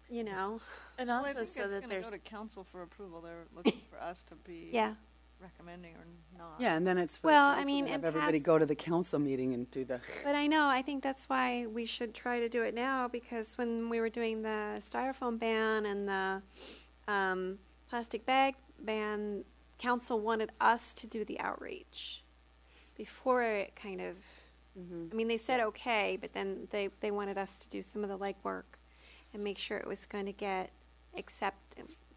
you know, And Well, I also think so it's that gonna there's go to council for approval. They're looking for us to be yeah. recommending or not. Yeah, and then it's for Well, the I council mean, to have in everybody past- go to the council meeting and do the. But I know, I think that's why we should try to do it now, because when we were doing the styrofoam ban and the plastic bag ban, council wanted us to do the outreach before it kind of, I mean, they said okay, but then they wanted us to do some of the legwork and make sure it was going to get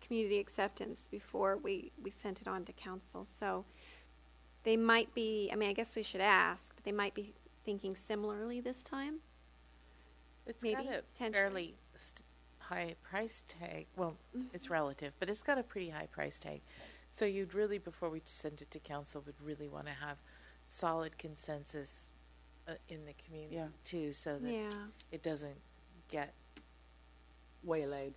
community acceptance before we sent it on to council. So they might be, I mean, I guess we should ask, but they might be thinking similarly this time. it's maybe, got a potentially. fairly high price tag. Well, it's relative, but it's got a pretty high price tag. So you'd really, before we send it to council, would really want to have solid consensus in the community Yeah. too, so that Yeah. it doesn't get Waylaid.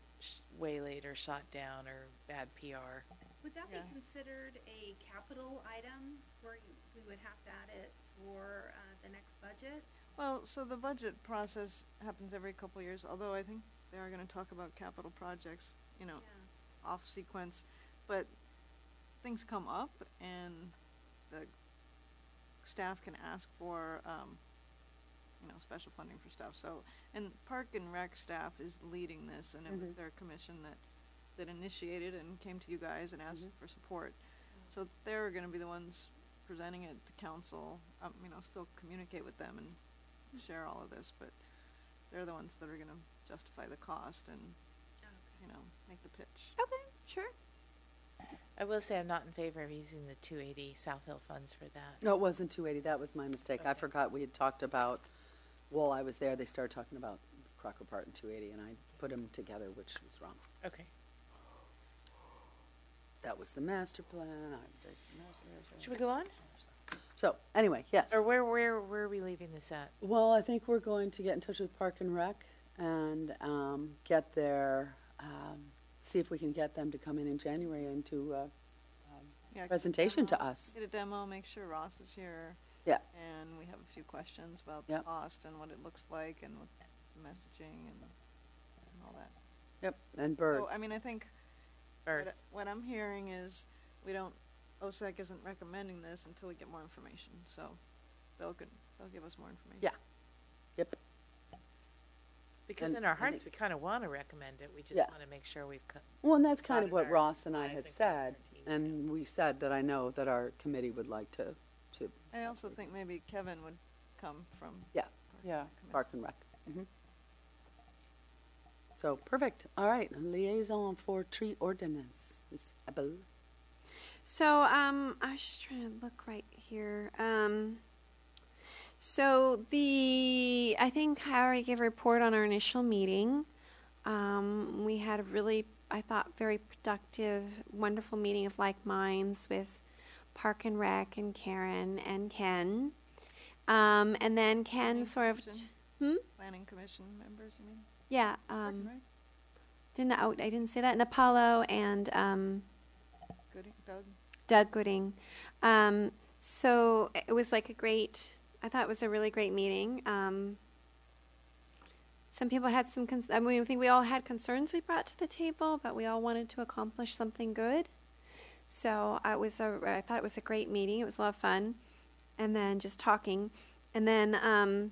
waylaid or shot down or bad PR. Would that Yeah. be considered a capital item where we would have to add it for the next budget? Well, so the budget process happens every couple of years, although I think they are going to talk about capital projects, you know, off sequence. But things come up and the staff can ask for, you know, special funding for stuff. So, and Park and Rec staff is leading this, and it was their commission that initiated and came to you guys and asked for support. So they're going to be the ones presenting it to council. You know, still communicate with them and share all of this, but they're the ones that are going to justify the cost and, you know, make the pitch. Okay, sure. I will say I'm not in favor of using the 280 South Hill funds for that. No, it wasn't 280. That was my mistake. I Okay. forgot we had talked about, while I was there, they started talking about Crocker Park and 280, and I put them together, which was wrong. Okay. That was the master plan. Should we go on? So, anyway, yes. Or where are we leaving this at? Well, I think we're going to get in touch with Park and Rec and get their, see if we can get them to come in January and do a Yeah, presentation to demo, us. Get a demo, make sure Ross is here. Yeah. And we have a few questions about Yep. the cost and what it looks like and what the messaging and all that. Yep, and birds. So, I mean, I think Birds. what I'm hearing is OSAC isn't recommending this until we get more information. So they'll give us more information. Yeah. Yep. Because And in our I hearts, think- we kind of want to recommend it. We just Yeah. want to make sure we've. Well, and that's kind of dotted what our Ross and I I's had and crossed said, our T's. and we said that I know that our committee would like to I also think maybe Kevin would come from. Yeah. Yeah. Park and Rec. So, perfect. All right, liaison for tree ordinance, Ms. Abel. So, I was just trying to look right here. So I think I already gave a report on our initial meeting. We had a really, I thought, very productive, wonderful meeting of like minds with Park and Rec and Karen and Ken. And then Ken Planning sort of, Commission? Planning Commission members, you mean? yeah, Right? I didn't say that. And Apollo and Goody, Doug? Doug Gooding. So it was like I thought it was a really great meeting. Some people had I think we all had concerns we brought to the table, but we all wanted to accomplish something good. So I thought it was a great meeting. It was a lot of fun. And then just talking. And then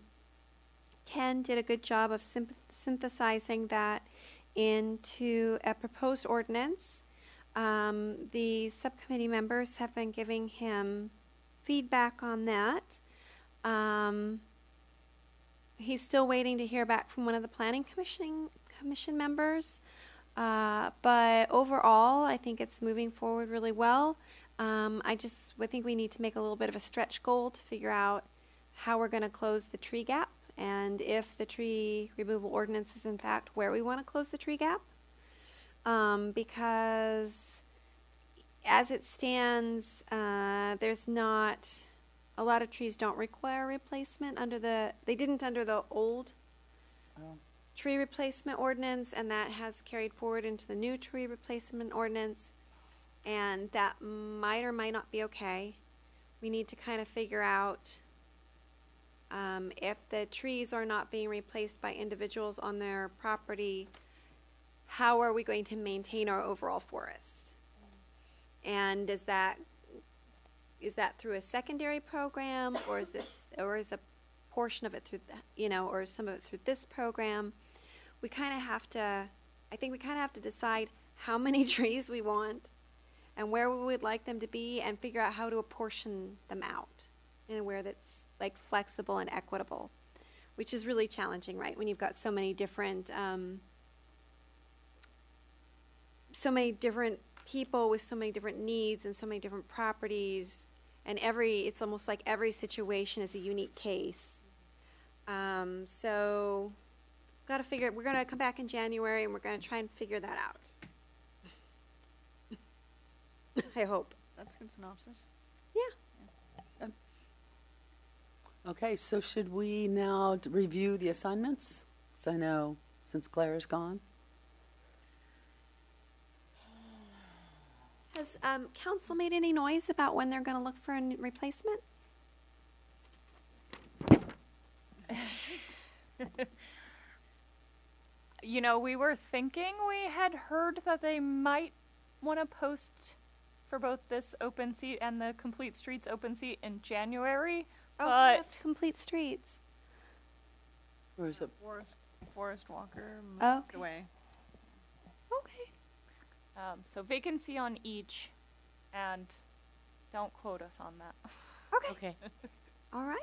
Ken did a good job of synthesizing that into a proposed ordinance. The subcommittee members have been giving him feedback on that. He's still waiting to hear back from one of the planning commission members. But overall, I think it's moving forward really well. I think we need to make a little bit of a stretch goal to figure out how we're going to close the tree gap, and if the tree removal ordinance is in fact where we want to close the tree gap. Because as it stands, there's not a lot of trees don't require replacement they didn't under the old tree replacement ordinance, and that has carried forward into the new tree replacement ordinance, and that might or might not be okay. We need to kind of figure out if the trees are not being replaced by individuals on their property, how are we going to maintain our overall forest? And is that through a secondary program, or is a portion of it through or some of it through this program? I think we kind of have to decide how many trees we want and where we would like them to be, and figure out how to apportion them out in a way that's like flexible and equitable, which is really challenging, right? When you've got so many different people with so many different needs and so many different properties, and it's almost like every situation is a unique case. So we're going to come back in January and we're going to try and figure that out. I hope. That's a good synopsis. Yeah. Okay, so should we now review the assignments? So I know, since Claire's gone. Has council made any noise about when they're going to look for a replacement? We were thinking we had heard that they might want to post for both this open seat and the Complete Streets open seat in January. Oh, but Complete Streets. Or is it? Forest Walker moved Okay. away. Okay. so vacancy on each, and don't quote us on that. Okay. All right.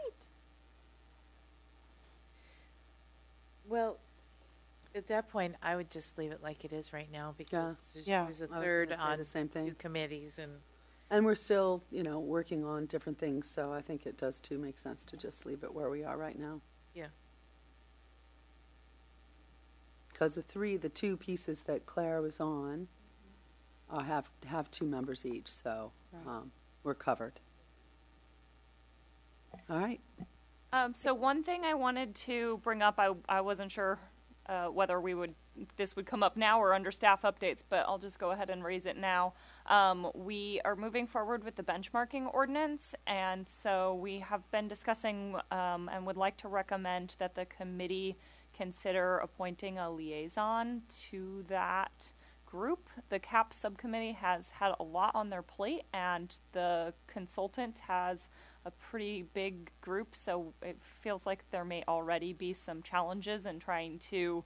Well, at that point, I would just leave it like it is right now, because Yeah. there's a I was third gonna say on the same thing. two committees, and And we're still, working on different things, so I think it does too make sense to just leave it where we are right now. yeah. Because the two pieces that Claire was on have two members each, so we're covered. All right. So one thing I wanted to bring up, I wasn't sure whether this would come up now or under staff updates, but I'll just go ahead and raise it now. We are moving forward with the benchmarking ordinance, and so we have been discussing and would like to recommend that the committee consider appointing a liaison to that group. The CAP subcommittee has had a lot on their plate, and the consultant has a pretty big group, so it feels like there may already be some challenges in trying to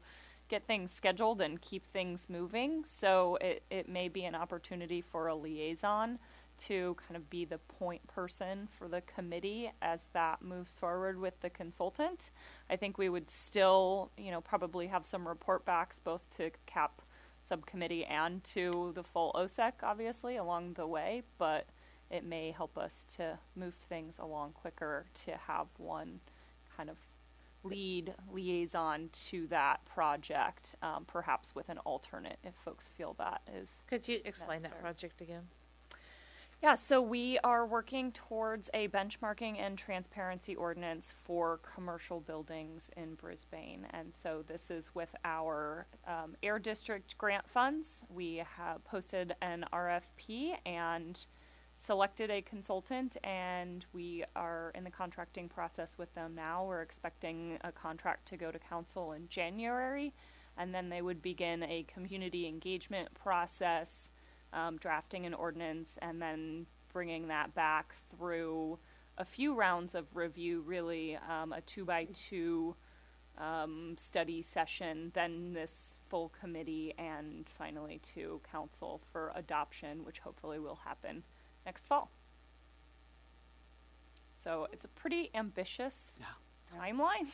get things scheduled and keep things moving. So it may be an opportunity for a liaison to kind of be the point person for the committee as that moves forward with the consultant. I think we would still, probably have some report backs both to CAP subcommittee and to the full OSEC, obviously, along the way, but it may help us to move things along quicker to have one kind of lead liaison to that project, perhaps with an alternate if folks feel that is. Could you explain that necessary. project again? Yeah, so we are working towards a benchmarking and transparency ordinance for commercial buildings in Brisbane. And so this is with our Air District grant funds. We have posted an RFP and selected a consultant, and we are in the contracting process with them now. We're expecting a contract to go to council in January, and then they would begin a community engagement process, drafting an ordinance, and then bringing that back through a few rounds of review, really a 2x2 study session, then this full committee, and finally to council for adoption, which hopefully will happen next fall. So it's a pretty ambitious timeline,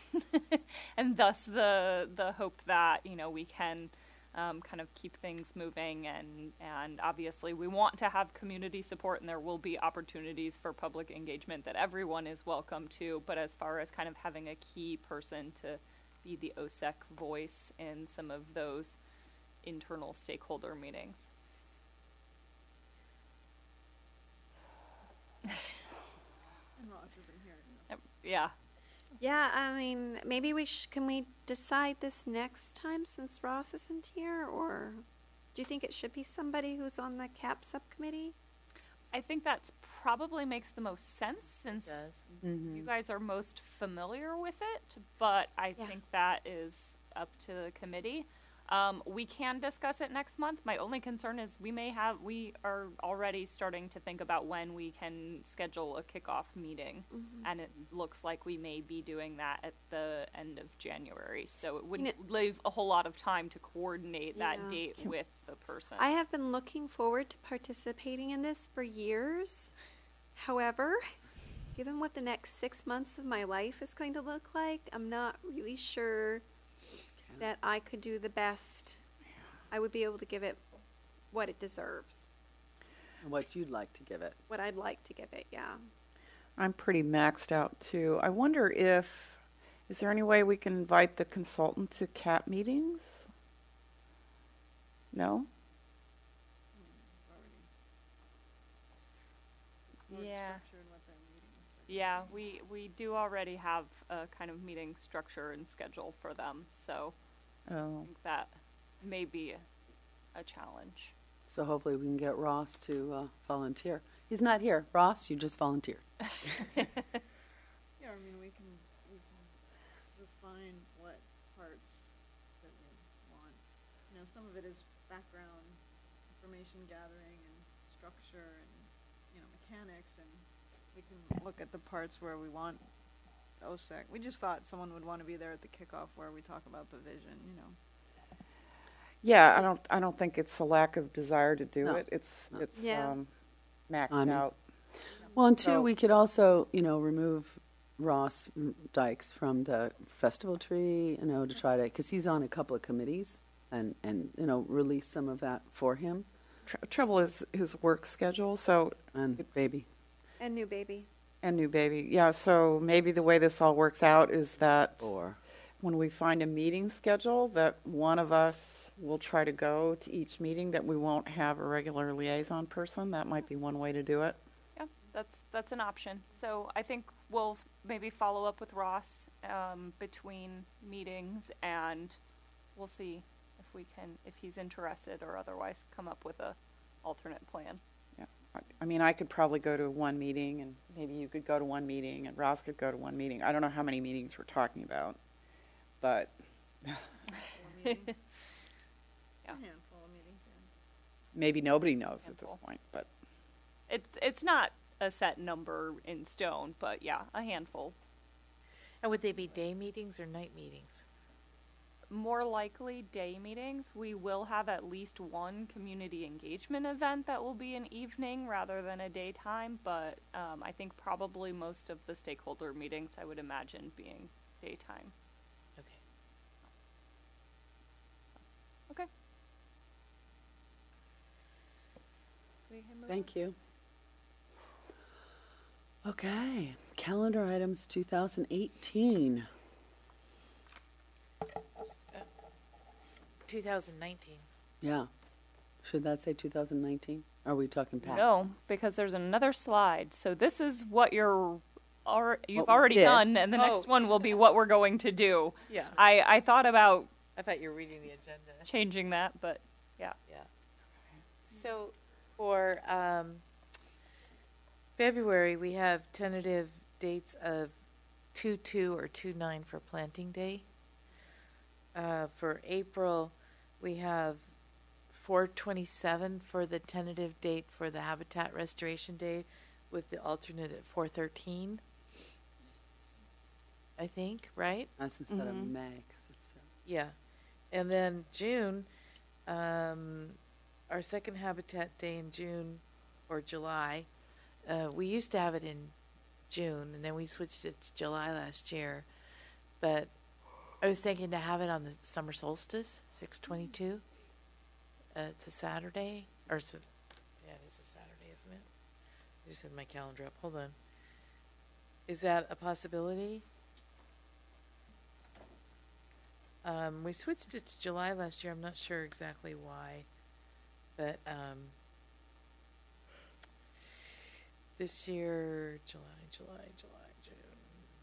and thus the hope that we can kind of keep things moving, and obviously we want to have community support, and there will be opportunities for public engagement that everyone is welcome to, but as far as kind of having a key person to be the OSEC voice in some of those internal stakeholder meetings. And Ross isn't here. Yeah. Yeah, I mean, maybe can we decide this next time since Ross isn't here? Or do you think it should be somebody who's on the CAP subcommittee? I think that's probably makes the most sense since It does. you guys are most familiar with it, but I Yeah. think that is up to the committee. We can discuss it next month. My only concern is we are already starting to think about when we can schedule a kickoff meeting, and it looks like we may be doing that at the end of January. So it wouldn't leave a whole lot of time to coordinate that Yeah. date with the person. I have been looking forward to participating in this for years. However, given what the next 6 months of my life is going to look like, I'm not really sure that I could do the best. I would be able to give it what it deserves, What you'd like to give it. what I'd like to give it, yeah. I'm pretty maxed out too. I wonder is there any way we can invite the consultant to CAP meetings? No? Yeah. Yeah, we do already have a kind of meeting structure and schedule for them, so I Oh, think that may be a challenge. So hopefully we can get Ross to volunteer. He's not here. Ross, you just volunteer. Yeah, I mean, we can refine what parts that we want. Some of it is background information gathering and structure and, mechanics, and we can look at the parts where we want OSEC. We just thought someone would want to be there at the kickoff where we talk about the vision, yeah. I don't think it's a lack of desire to do No. it. It's Yeah. maxed I mean, out. Well, and two, So- we could also, remove Ross Dykes from the festival tree, to try to, because he's on a couple of committees, and release some of that for him. Trouble is his work schedule. So And baby. And new baby. and new baby. Yeah. So maybe the way this all works out is that Or when we find a meeting schedule, that one of us will try to go to each meeting, that we won't have a regular liaison person. That might be one way to do it. Yeah, that's an option. So I think we'll maybe follow up with Ross between meetings, and we'll see if he's interested, or otherwise come up with a alternate plan. Yeah. I mean, I could probably go to one meeting, and maybe you could go to one meeting, and Ross could go to one meeting. I don't know how many meetings we're talking about, but meetings. Yeah. A handful of meetings, yeah. maybe nobody knows at this Handful. point, but It's not a set number in stone, but yeah, a handful. And would they be day meetings or night meetings? More likely day meetings. We will have at least one community engagement event that will be an evening rather than a daytime, but I think probably most of the stakeholder meetings I would imagine being daytime. Okay. Okay. Thank you. Okay, calendar items 2018. 2019. Yeah. Should that say 2019? Are we talking past? No, because there's another slide. So this is what you've What we already did. done, and the next Oh. one will be what we're going to do. Yeah. I thought about I thought you were reading the agenda. changing that, but yeah. Yeah. So for February, we have tentative dates of 2/2 or 2/9 for planting day. For April, we have 4/27 for the tentative date for the Habitat Restoration Day, with the alternate at 4/13. I think, right? That's instead of May, 'cause it's, Yeah. And then June, our second Habitat Day in June or July, we used to have it in June, and then we switched it to July last year. But I was thinking to have it on the summer solstice, 6/22. It's a Saturday, yeah, it is a Saturday, isn't it? I just had my calendar up. Hold on. Is that a possibility? We switched it to July last year. I'm not sure exactly why, but this year, July, June,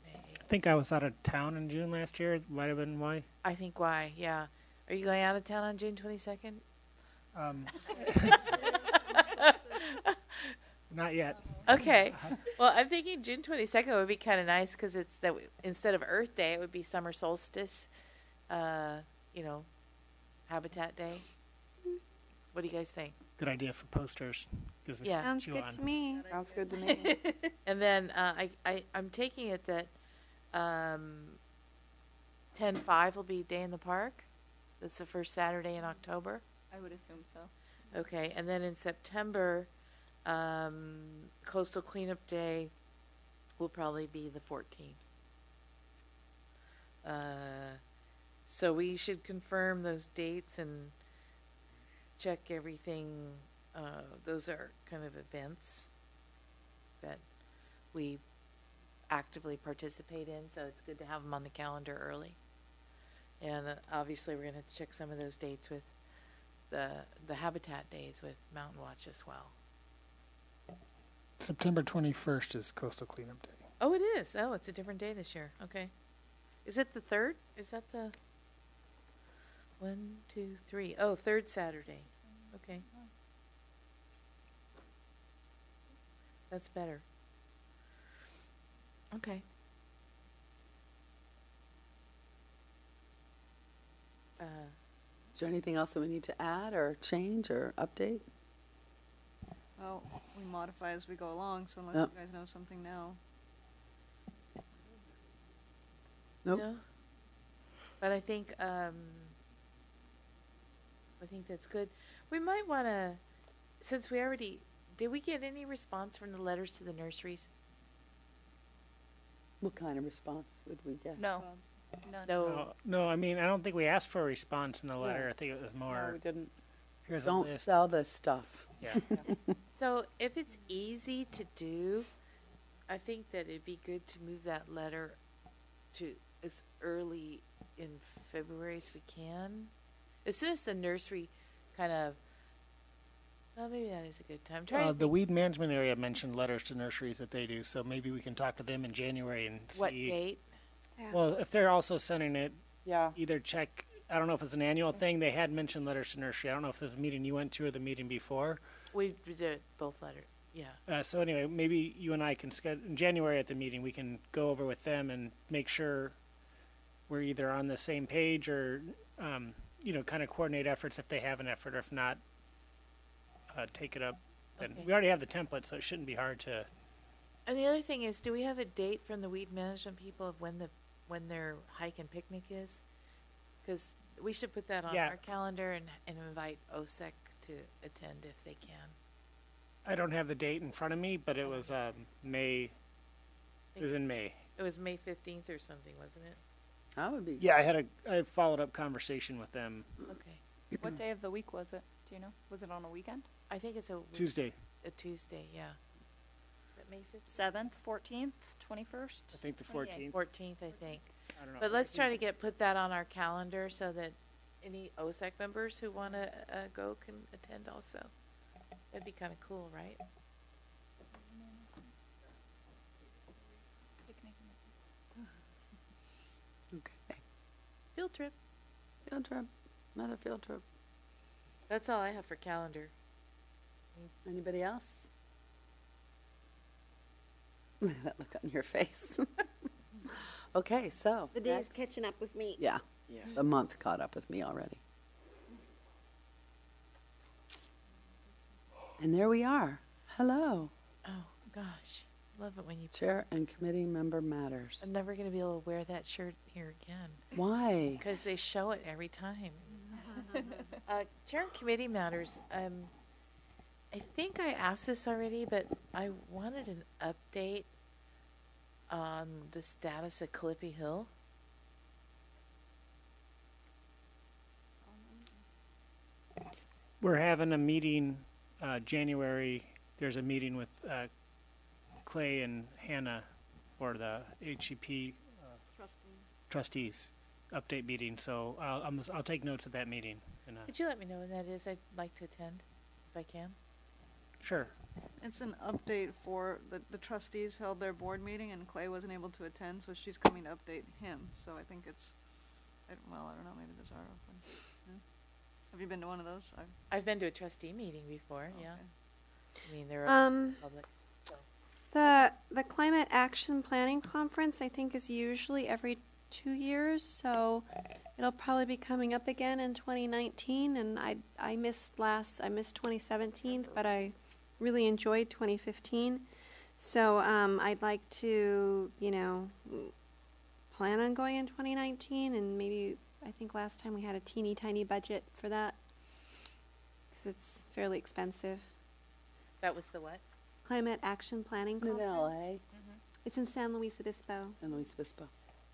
May. I think I was out of town in June last year. Might have been why. I think why, yeah. Are you going out of town on June 22nd? Not yet. Okay. Well, I'm thinking June 22nd would be kind of nice because it's that instead of Earth Day, it would be summer solstice. Habitat Day. What do you guys think? Good idea for posters. Gives me Yeah. something Sounds to chew good on. to me. sounds good to me. And then I'm taking it that 10/5 will be Day in the Park. That's the first Saturday in October. I would assume so. Okay, and then in September, Coastal Cleanup Day will probably be the 14th. So we should confirm those dates and check everything. Those are kind of events that we actively participate in, so it's good to have them on the calendar early. And obviously we're going to check some of those dates with the Habitat Days with Mountain Watch as well. September 21st is Coastal Cleanup Day. Oh, it is. Oh, it's a different day this year. Okay. Is it the 3rd? Is that the 1, 2, 3? Oh, 3rd Saturday. Okay. That's better. Okay. Is there anything else that we need to add or change or update? Well, we modify as we go along, so unless Yep. you guys know something now. Nope. No? But I think that's good. We might want to, since we already, did we get any response from the letters to the nurseries? What kind of response would we get? No, Well, none. No. No, I mean, I don't think we asked for a response in the letter. Yeah. I think it was No, more, we didn't. here's a Don't list. sell this stuff. Yeah. So if it's easy to do, I think that it'd be good to move that letter to as early in February as we can. As soon as the nursery kind of, well, maybe that is a good time. I'm trying to The think weed management area mentioned letters to nurseries that they do, so maybe we can talk to them in January and what see. date. Yeah. Well, if they're also sending it, Yeah. either check. I don't know if it's an annual thing. They had mentioned letters to nursery. I don't know if there's a meeting you went to or the meeting before. We did it both letters. Yeah. So anyway, maybe you and I can schedule in January at the meeting. We can go over with them and make sure we're either on the same page or, kind of coordinate efforts if they have an effort, or if not, take it up. And Okay. we already have the template, so it shouldn't be hard to. And the other thing is, do we have a date from the weed management people of when their hike and picnic is? Because we should put that on Yeah. our calendar and invite OSEC to attend if they can. I don't have the date in front of me, but it was May. It was in May. It was May 15th or something, wasn't it? That would be. Yeah, I had a followed up conversation with them Okay. What day of the week was it? Do you know? Was it on a weekend? I think it's Tuesday. a Tuesday, yeah. Is it May 15th? 7th, 14th, 21st? I think the 28th. 14th. 14th, I think. I don't know. But let's try to put that on our calendar so that any OSEC members who want to go can attend also. That'd be kind of cool, right? Okay. Field trip. Field trip. Another field trip. That's all I have for calendar. Anybody else? Look at that look on your face. Okay, so. The day's next. catching up with me. Yeah. The month caught up with me already. And there we are. Hello. Oh, gosh. Love it when you... Chair and committee member matters. I'm never going to be able to wear that shirt here again. Why? Because they show it every time. Chair and committee matters. I think I asked this already, but I wanted an update on the status of Clippy Hill. We're having a meeting January. There's a meeting with Clay and Hannah for the HEP trustees update meeting. So I'll take notes of that meeting. And, Could you let me know when that is? I'd like to attend if I can. sure. It's an update for, the trustees held their board meeting and Clay wasn't able to attend, so she's coming to update him. So I think it's, I don't know, maybe those are open. Yeah. Have you been to one of those? I've been to a trustee meeting before, yeah. Okay. I mean, they're open to the public, so. The Climate Action Planning Conference, I think, is usually every 2 years, so it'll probably be coming up again in 2019. And I missed 2017, but I really enjoyed 2015. So I'd like to, plan on going in 2019, and maybe I think last time we had a teeny tiny budget for that because it's fairly expensive. That was the what? Climate Action Planning In Conference. LA. It's in San Luis Obispo. San Luis Obispo.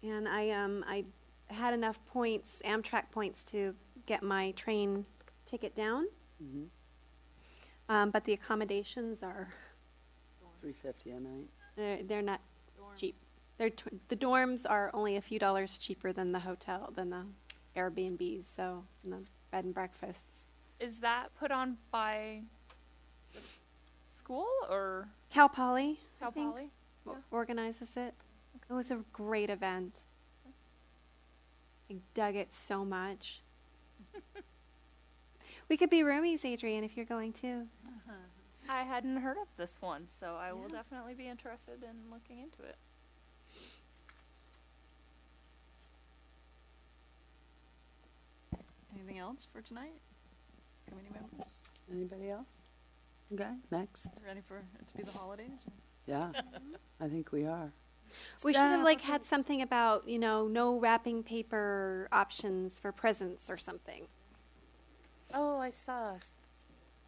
And I had enough points, Amtrak points, to get my train ticket down. Mm-hmm. But the accommodations are, $350 a night. they're not cheap. The dorms are only a few dollars cheaper than the hotel, than the Airbnbs, so, and the bed and breakfasts. Is that put on by the school or Cal Poly, I Cal think, Poly? organizes it. It was a great event. I dug it so much. We could be roomies, Adrian, if you're going too. I hadn't heard of this one, so I will Yeah. definitely be interested in looking into it. Anything else for tonight? Committee members? Anybody else? Okay, next. Ready for it to be the holidays? Yeah, I think we are. We should have had something about, no wrapping paper options for presents or something. Oh, I saw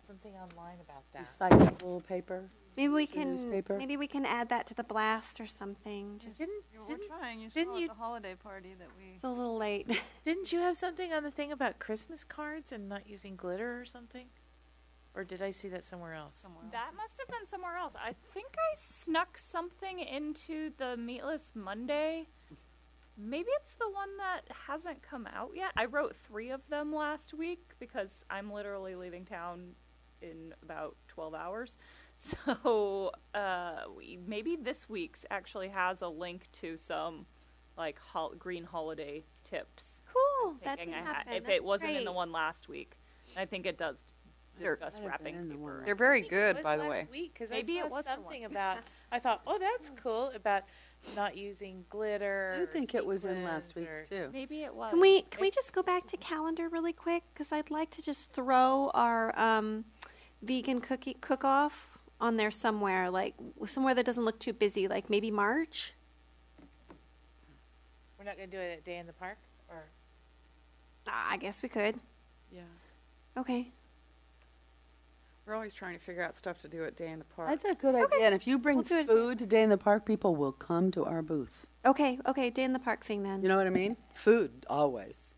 something online about that. Recyclable paper. Maybe we The can newspaper? add that to the blast or something. Just We're trying. You didn't saw you- at the holiday party that we. it's a little late. Didn't you have something on the thing about Christmas cards and not using glitter or something? Or did I see that somewhere else? That must have been somewhere else. I think I snuck something into the Meatless Monday. Maybe it's the one that hasn't come out yet. I wrote 3 of them last week because I'm literally leaving town in about 12 hours. So maybe this week's actually has a link to some green holiday tips. Cool. I'm That thinking didn't I happen. if That's it wasn't in the great. one last week. I think it does discuss Might have wrapping been in the one paper. They're very I think good, it was by the way. last week, 'cause Maybe I it saw was the something one. about. I thought, oh, that's cool about not using glitter. I or think it was in last sequins or- week's too. Maybe it was. Can we just go back to calendar really quick? Because I'd like to just throw our vegan cookie cook-off on there somewhere, like somewhere that doesn't look too busy, like maybe March. We're not going to do it at Day in the Park? Or I guess we could. Yeah. Okay. We're always trying to figure out stuff to do at Day in the Park. That's a good idea. And if you bring We'll do it. food to Day in the Park, people will come to our booth. Okay. Day in the park thing then. You know what I mean? Food, always.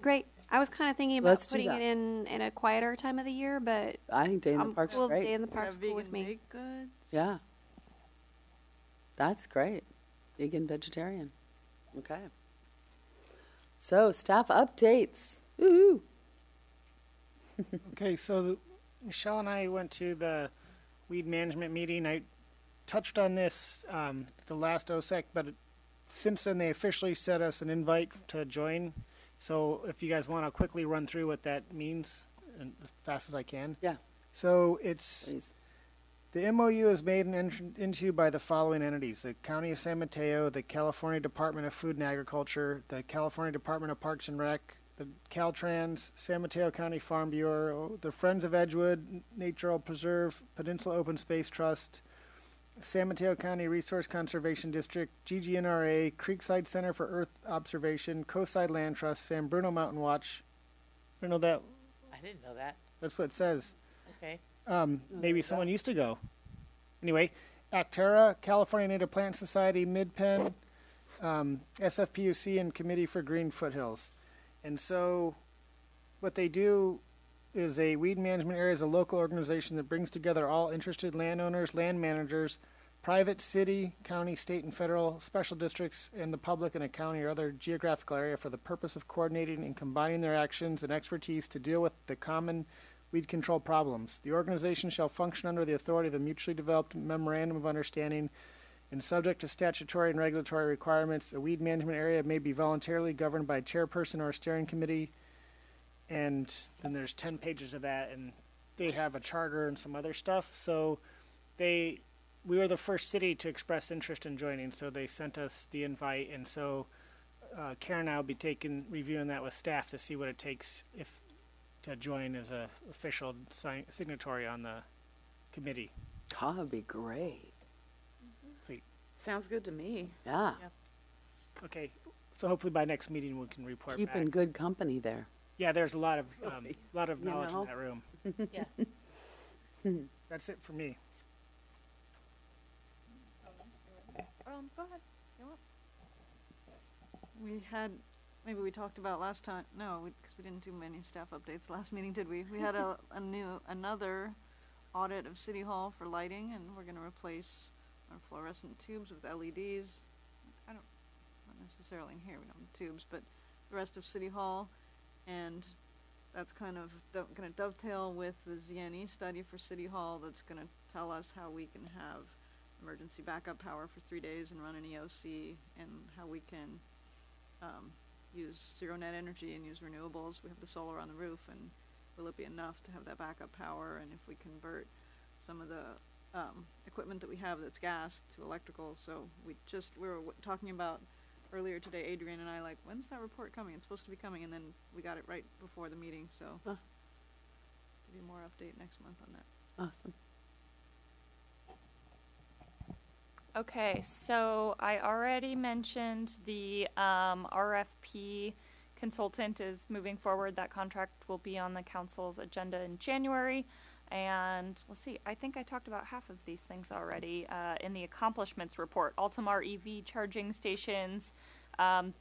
Great. I was kind of thinking about Let's do putting that. it in a quieter time of the year, but I think Day in the I'm Park's cool. great. Day in the Have park's cool with vegan me. baked goods. Yeah. That's great. Vegan, vegetarian. Okay. So, staff updates. Woo-hoo. Okay, so Michelle and I went to the weed management meeting. I touched on this the last OSEC, but since then they officially sent us an invite to join. So if you guys want to quickly run through what that means, and as fast as I can. Yeah. So it's Please. the MOU is made and entered into by the following entities: the County of San Mateo, the California Department of Food and Agriculture, the California Department of Parks and Rec, the Caltrans, San Mateo County Farm Bureau, the Friends of Edgewood, Natural Preserve, Peninsula Open Space Trust, San Mateo County Resource Conservation District, GGNRA, Creekside Center for Earth Observation, Coastside Land Trust, San Bruno Mountain Watch. I know that. I didn't know that. That's what it says. Okay. Maybe someone used to go. Anyway, Actera, California Native Plant Society, MidPen, SFPUC, and Committee for Green Foothills. And so what they do is a weed management area is a local organization that brings together all interested landowners, land managers, private city, county, state, and federal special districts, and the public in a county or other geographical area for the purpose of coordinating and combining their actions and expertise to deal with the common weed control problems. The organization shall function under the authority of a mutually developed memorandum of understanding and subject to statutory and regulatory requirements. A weed management area may be voluntarily governed by a chairperson or a steering committee. And then there's 10 pages of that, and they have a charter and some other stuff. So we were the first city to express interest in joining, so they sent us the invite. And so Karen and I will be reviewing that with staff to see what it takes to join as a official signatory on the committee. Oh, that would be great. Sweet. Sounds good to me. Yeah. Okay, so hopefully by next meeting we can report Keep back. in good company there. Yeah, there's a lot of You knowledge know? in that room. Yeah. That's it for me. Go ahead. We had, maybe we talked about last time, no, because we didn't do many staff updates last meeting, did we? We had another audit of City Hall for lighting, and we're gonna replace our fluorescent tubes with LEDs. Not necessarily in here, we don't have tubes, but the rest of City Hall, and that's kind of gonna dovetail with the ZNE study for City Hall that's gonna tell us how we can have emergency backup power for 3 days and run an EOC, and how we can use zero net energy and use renewables. We have the solar on the roof, and will it be enough to have that backup power? And if we convert some of the equipment that we have that's gas to electrical. So we were talking about earlier today, Adrian and I, like, when's that report coming? It's supposed to be coming, and then we got it right before the meeting, so Huh. give you more update next month on that. Awesome. Okay, so I already mentioned the RFP consultant is moving forward. That contract will be on the council's agenda in January. And let's see, I think I talked about half of these things already in the accomplishments report. Altamar EV charging stations,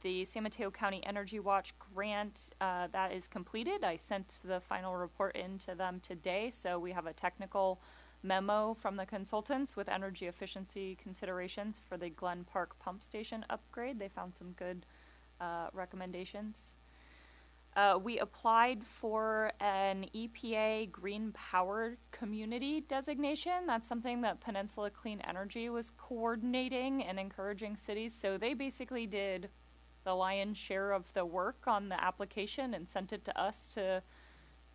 the San Mateo County Energy Watch grant, that is completed. I sent the final report in to them today, so we have a technical memo from the consultants with energy efficiency considerations for the Glen Park pump station upgrade. They found some good recommendations. We applied for an EPA Green Power Community designation. That's something that Peninsula Clean Energy was coordinating and encouraging cities. So they basically did the lion's share of the work on the application and sent it to us to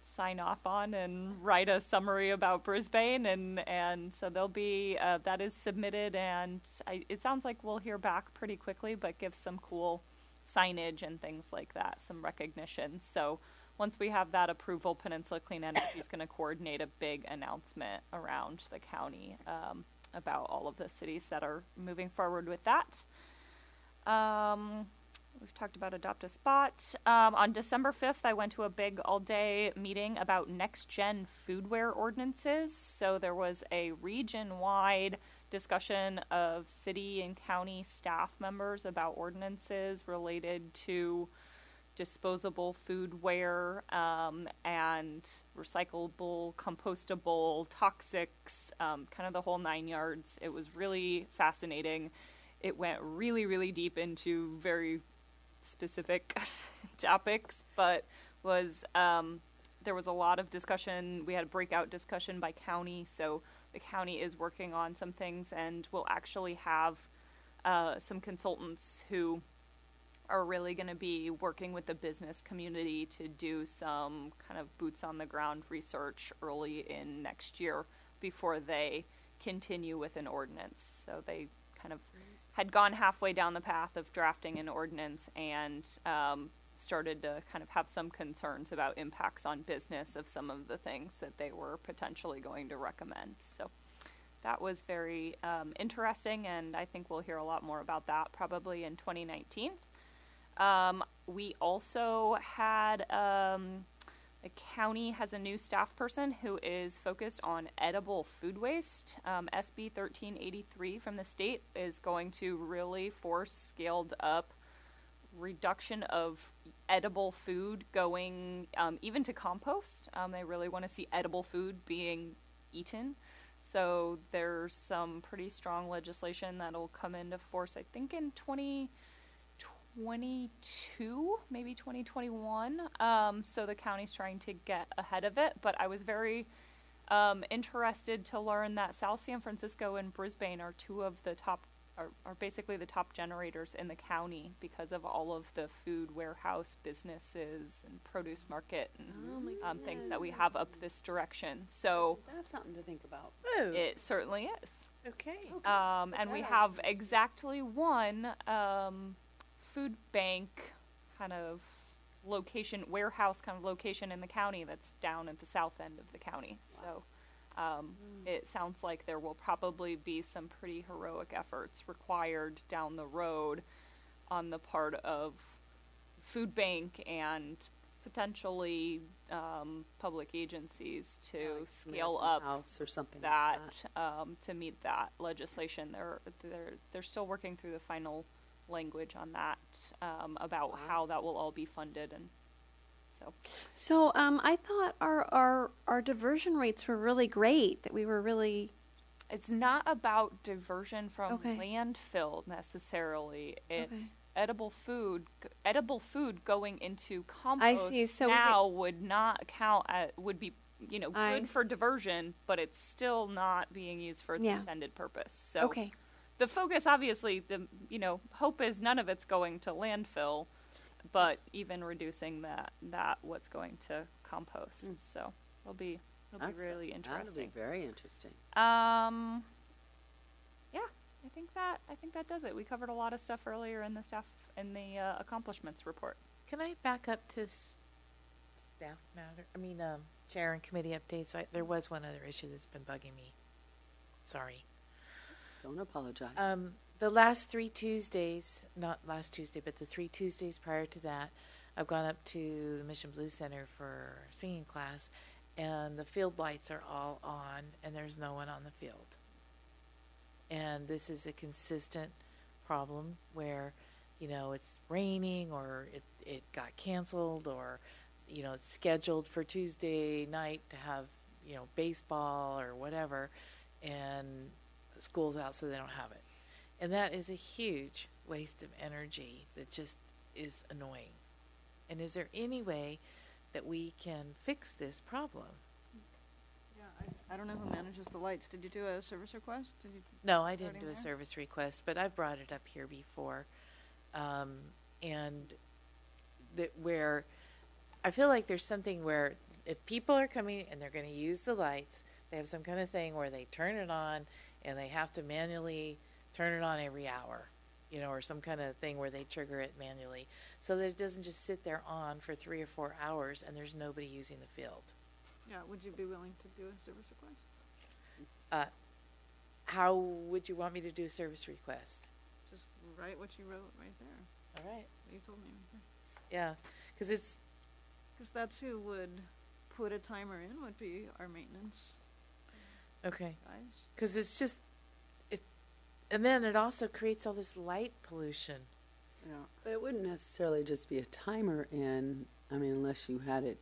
sign off on and write a summary about Brisbane. And so they'll be, that is submitted, and it sounds like we'll hear back pretty quickly, but give some cool signage and things like that, some recognition. So once we have that approval, Peninsula Clean Energy is going to coordinate a big announcement around the county about all of the cities that are moving forward with that. We've talked about Adopt a Spot. On December 5th, I went to a big all-day meeting about next-gen foodware ordinances. So there was a region-wide discussion of city and county staff members about ordinances related to disposable foodware and recyclable, compostable, toxics, kind of the whole 9 yards. It was really fascinating. It went really, really deep into very specific topics, but was there was a lot of discussion. We had a breakout discussion by county, so the county is working on some things, and we'll actually have some consultants who are really going to be working with the business community to do some kind of boots on the ground research early in next year before they continue with an ordinance. So they kind of had gone halfway down the path of drafting an ordinance and started to kind of have some concerns about impacts on business of some of the things that they were potentially going to recommend. So that was very interesting, and I think we'll hear a lot more about that probably in 2019. We also had the county has a new staff person who is focused on edible food waste. SB 1383 from the state is going to really force scaled up reduction of edible food going even to compost. They really want to see edible food being eaten. So there's some pretty strong legislation that'll come into force, I think, in 2022, maybe 2021. So the county's trying to get ahead of it. But I was very interested to learn that South San Francisco and Brisbane are two of the top, are basically the top generators in the county because of all of the food warehouse businesses and produce market and things that we have up this direction. So That's something to think about. it certainly is. Okay. And we have exactly one food bank kind of location, warehouse kind of location in the county that's down at the south end of the county. So it sounds like there will probably be some pretty heroic efforts required down the road on the part of food bank and potentially public agencies to Like scale Samaritan up House or something that, like to meet that legislation. They're still working through the final language on that about how that will all be funded, and So I thought our diversion rates were really great. That we were really. it's not about diversion from Okay. landfill necessarily. It's Okay. edible food going into compost see. So now would not count would be I good for diversion, but it's still not being used for its Yeah. intended purpose. So Okay. the focus, obviously, the hope is none of it's going to landfill, but even reducing that what's going to compost. So it'll be really That'll be interesting. very interesting. Yeah, I think that does it. We covered a lot of stuff earlier in the accomplishments report. Can I back up to staff matter? I mean, chair and committee updates. There was one other issue that's been bugging me. Sorry. Don't apologize. The last 3 Tuesdays, not last Tuesday, but the 3 Tuesdays prior to that, I've gone up to the Mission Blue Center for singing class, and the field lights are all on, and there's no one on the field. And this is a consistent problem where, it's raining, or it got canceled, or, it's scheduled for Tuesday night to have, baseball or whatever, and school's out, so they don't have it. And that is a huge waste of energy that just is annoying. And is there any way that we can fix this problem? Yeah, I don't know who manages the lights. Did you do a service request? No, I didn't Starting do a there? service request, but I've brought it up here before. And where I feel like there's something where if people are coming and they're going to use the lights, they have some kind of thing where they turn it on and they have to manually turn it on every hour, or some kind of thing where they trigger it manually, so that it doesn't just sit there on for 3 or 4 hours and there's nobody using the field. Yeah, would you be willing to do a service request? How would you want me to do a service request? Just write what you wrote right there. All right. You told me right there. Yeah, because it's, Because that's who would put a timer in, would be our maintenance okay, guys. because it's just, and then it also creates all this light pollution. Yeah. But it wouldn't necessarily just be a timer in, I mean, unless you had it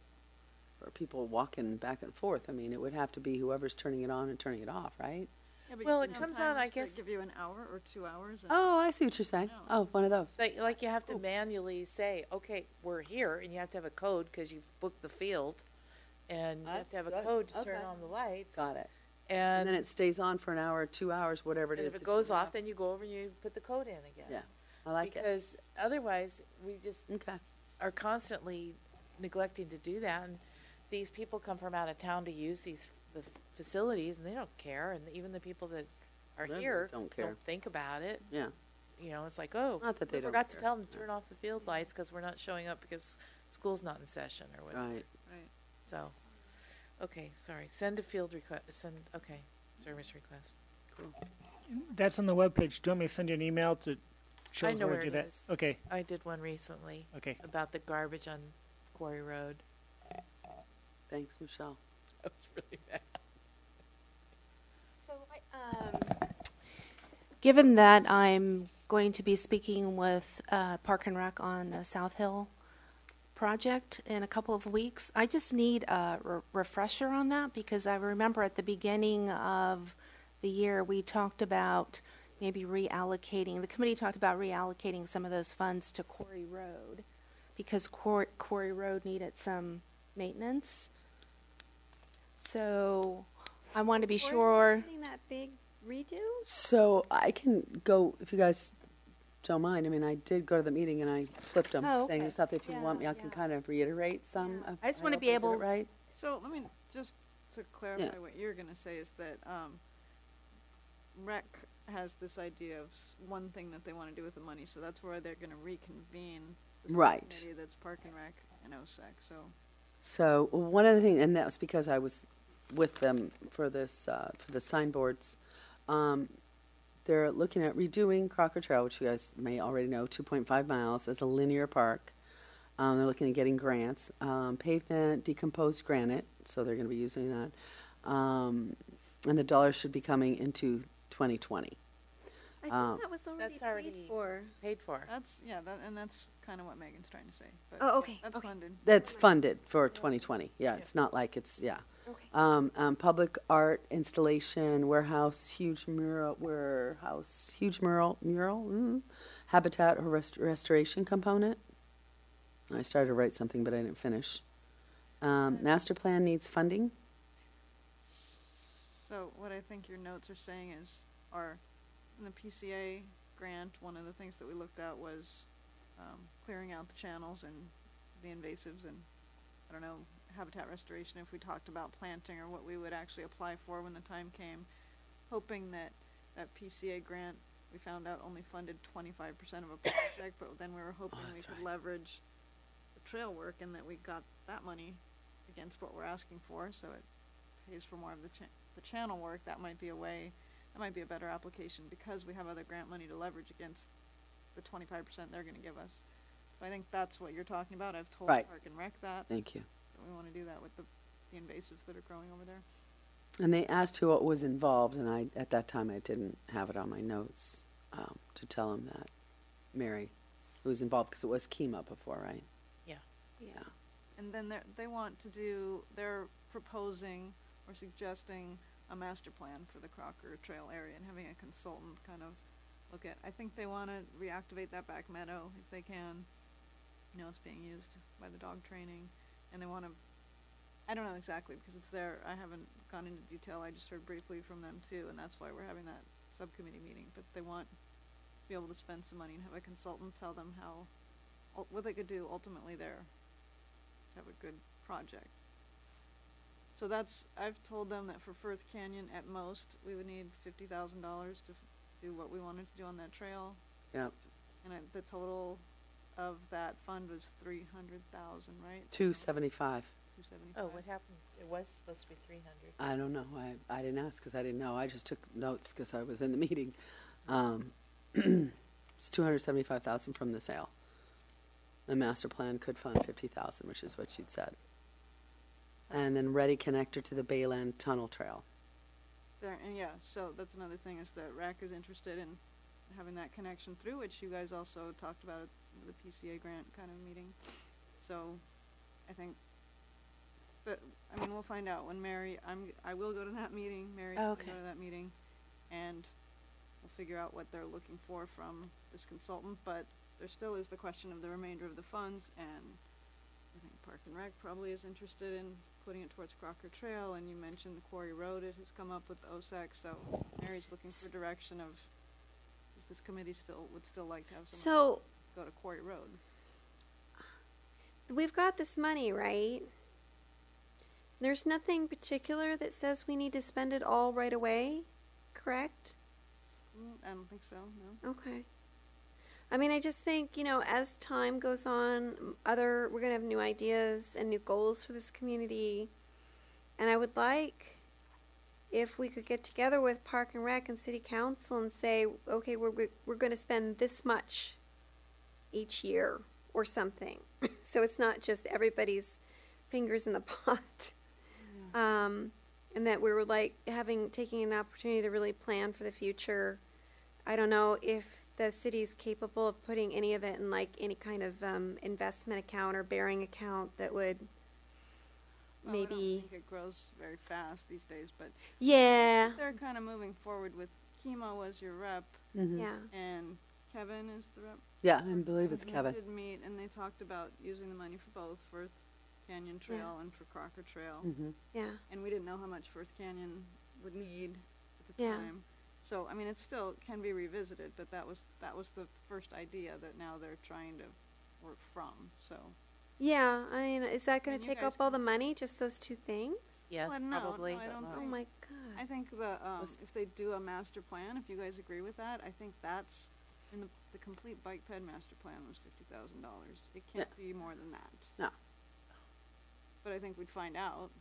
for people walking back and forth. I mean, it would have to be whoever's turning it on and turning it off, right? Yeah, but Well, you it can have comes on, I timers that guess- give you an hour or 2 hours. And Oh, I see what you're saying. No. Oh, one of those. Like you have to manually say, okay, we're here, and you have to have a code because you've booked the field, and you have to have That's a good. code to turn Okay. on the lights. Got it. And And, then it stays on for an hour or 2 hours, whatever it and is. if it that you goes off, have. then you go over and you put the code in again. Yeah, I like it. Because otherwise, we just Okay. are constantly neglecting to do that, and these people come from out of town to use the facilities, and they don't care, and even the people that are Really here don't care. think about it. Yeah. It's like, oh, Not that they we don't forgot to care. tell them to turn off the field lights because we're not showing up because school's not in session or whatever. Right. right. So, okay, sorry. Send a field request. Okay, service request. That's on the webpage. Do you want me to send you an email to show I us know where where to do it that? is. Okay. I did one recently Okay. about the garbage on Quarry Road. Thanks, Michelle. That was really bad. So, given that I'm going to be speaking with Park and Rec on the South Hill project in a couple of weeks, I just need a refresher on that, because I remember at the beginning of the year we talked about maybe reallocating, the committee talked about reallocating some of those funds to Quarry Road, because Quarry Road needed some maintenance. So I want to be sure. Getting that big redo? So I can go, if you guys don't mind. I mean, I did go to the meeting and I flipped them, Oh, saying okay. stuff. If you Yeah, want me, I can yeah. kind of reiterate some. I just don't wanna know be if I did able- it right. So let me just to clarify Yeah. what you're going to say is that Rec has this idea of one thing that they want to do with the money, so that's where they're going to reconvene the Right. subcommittee that's Park and Rec and OSEC. So one of the things, and that was because I was with them for this, for the signboards. They're looking at redoing Crocker Trail, which you guys may already know, 2.5 miles as a linear park. They're looking at getting grants, pavement, decomposed granite, so they're going to be using that. And the dollars should be coming into 2020. I think that was already That's already paid for. paid for. That's and that's kind of what Megan's trying to say. But Oh, okay, That's okay. funded. That's funded for 2020. Yeah, it's not like it's, yeah. Okay. Public art installation, huge mural, habitat or restoration component. I started to write something, but I didn't finish. Master plan needs funding. So what I think your notes are saying is, in the PCA grant, one of the things that we looked at was clearing out the channels and the invasives and, I don't know, habitat restoration, if we talked about planting or what we would actually apply for when the time came, hoping that that PCA grant, we found out only funded 25% of a project, but then we were hoping we that's could right. leverage the trail work and that we got that money against what we're asking for, so it pays for more of the channel work. That might be a way, that might be a better application because we have other grant money to leverage against the 25% they're gonna give us. So I think that's what you're talking about. I've told Right. Park and Rec that Thank you. we wanna do that with the invasives that are growing over there. And they asked who was involved, and at that time I didn't have it on my notes to tell them that Mary was involved, because it was Kima before, right? Yeah. Yeah. And then they're proposing or suggesting a master plan for the Crocker Trail area and having a consultant kind of look at. I think they want to reactivate that back meadow if they can. It's being used by the dog training, and they want to. I don't know exactly because it's there. I haven't gone into detail. I just heard briefly from them too, and that's why we're having that subcommittee meeting. But they want to be able to spend some money and have a consultant tell them what they could do ultimately there. Have a good project. So I've told them that for Firth Canyon, at most, we would need $50,000 to do what we wanted to do on that trail. Yep. And the total of that fund was 300,000, right? 275. 275. Oh, what happened? It was supposed to be 300. I don't know. I didn't ask because I didn't know. I just took notes because I was in the meeting. It's 275,000 from the sale. The master plan could fund 50,000, which is what you'd said. And then ready connector to the Bayland Tunnel Trail. There, and yeah, so that's another thing is that RAC is interested in having that connection through, which you guys also talked about at the PCA grant kind of meeting. So I think, but I mean, we'll find out when Mary, I will go to that meeting, Mary will go to that meeting, and we'll figure out what they're looking for from this consultant, but there still is the question of the remainder of the funds, and I think Park and Rec probably is interested in putting it towards Crocker Trail, and you mentioned the Quarry Road, it has come up with the OSAC, so Mary's looking for direction of, is this committee would still like to have someone So go to Quarry Road? we've got this money, right? There's nothing particular that says we need to spend it all right away, correct? I don't think so, no. Okay. I mean, I just think, as time goes on, we're going to have new ideas and new goals for this community. And I would like if we could get together with Park and Rec and City Council and say, okay, we're going to spend this much each year or something. So it's not just everybody's fingers in the pot. And that we were taking an opportunity to really plan for the future. I don't know if the city's capable of putting any of it in any kind of investment account or bearing account that would Well, I maybe. don't think it grows very fast these days, but Yeah. they're kind of moving forward with Chemo as your rep, Yeah. and Kevin is the rep. Yeah, I believe it's They Kevin. did meet, and they talked about using the money for both Firth Canyon Trail and for Crocker Trail. Yeah. And we didn't know how much Firth Canyon would need at the Yeah. time. So, I mean, it still can be revisited, but that was the first idea that now they're trying to work from, so. Yeah. I mean, is that going And to you take guys up all the can- money? Just those two things? Yes, Well, no, probably. I don't Oh think- my I God. think if they do a master plan, if you guys agree with that, I think that's, in the complete bike ped master plan was $50,000. It can't be more than that. No. But I think we'd find out.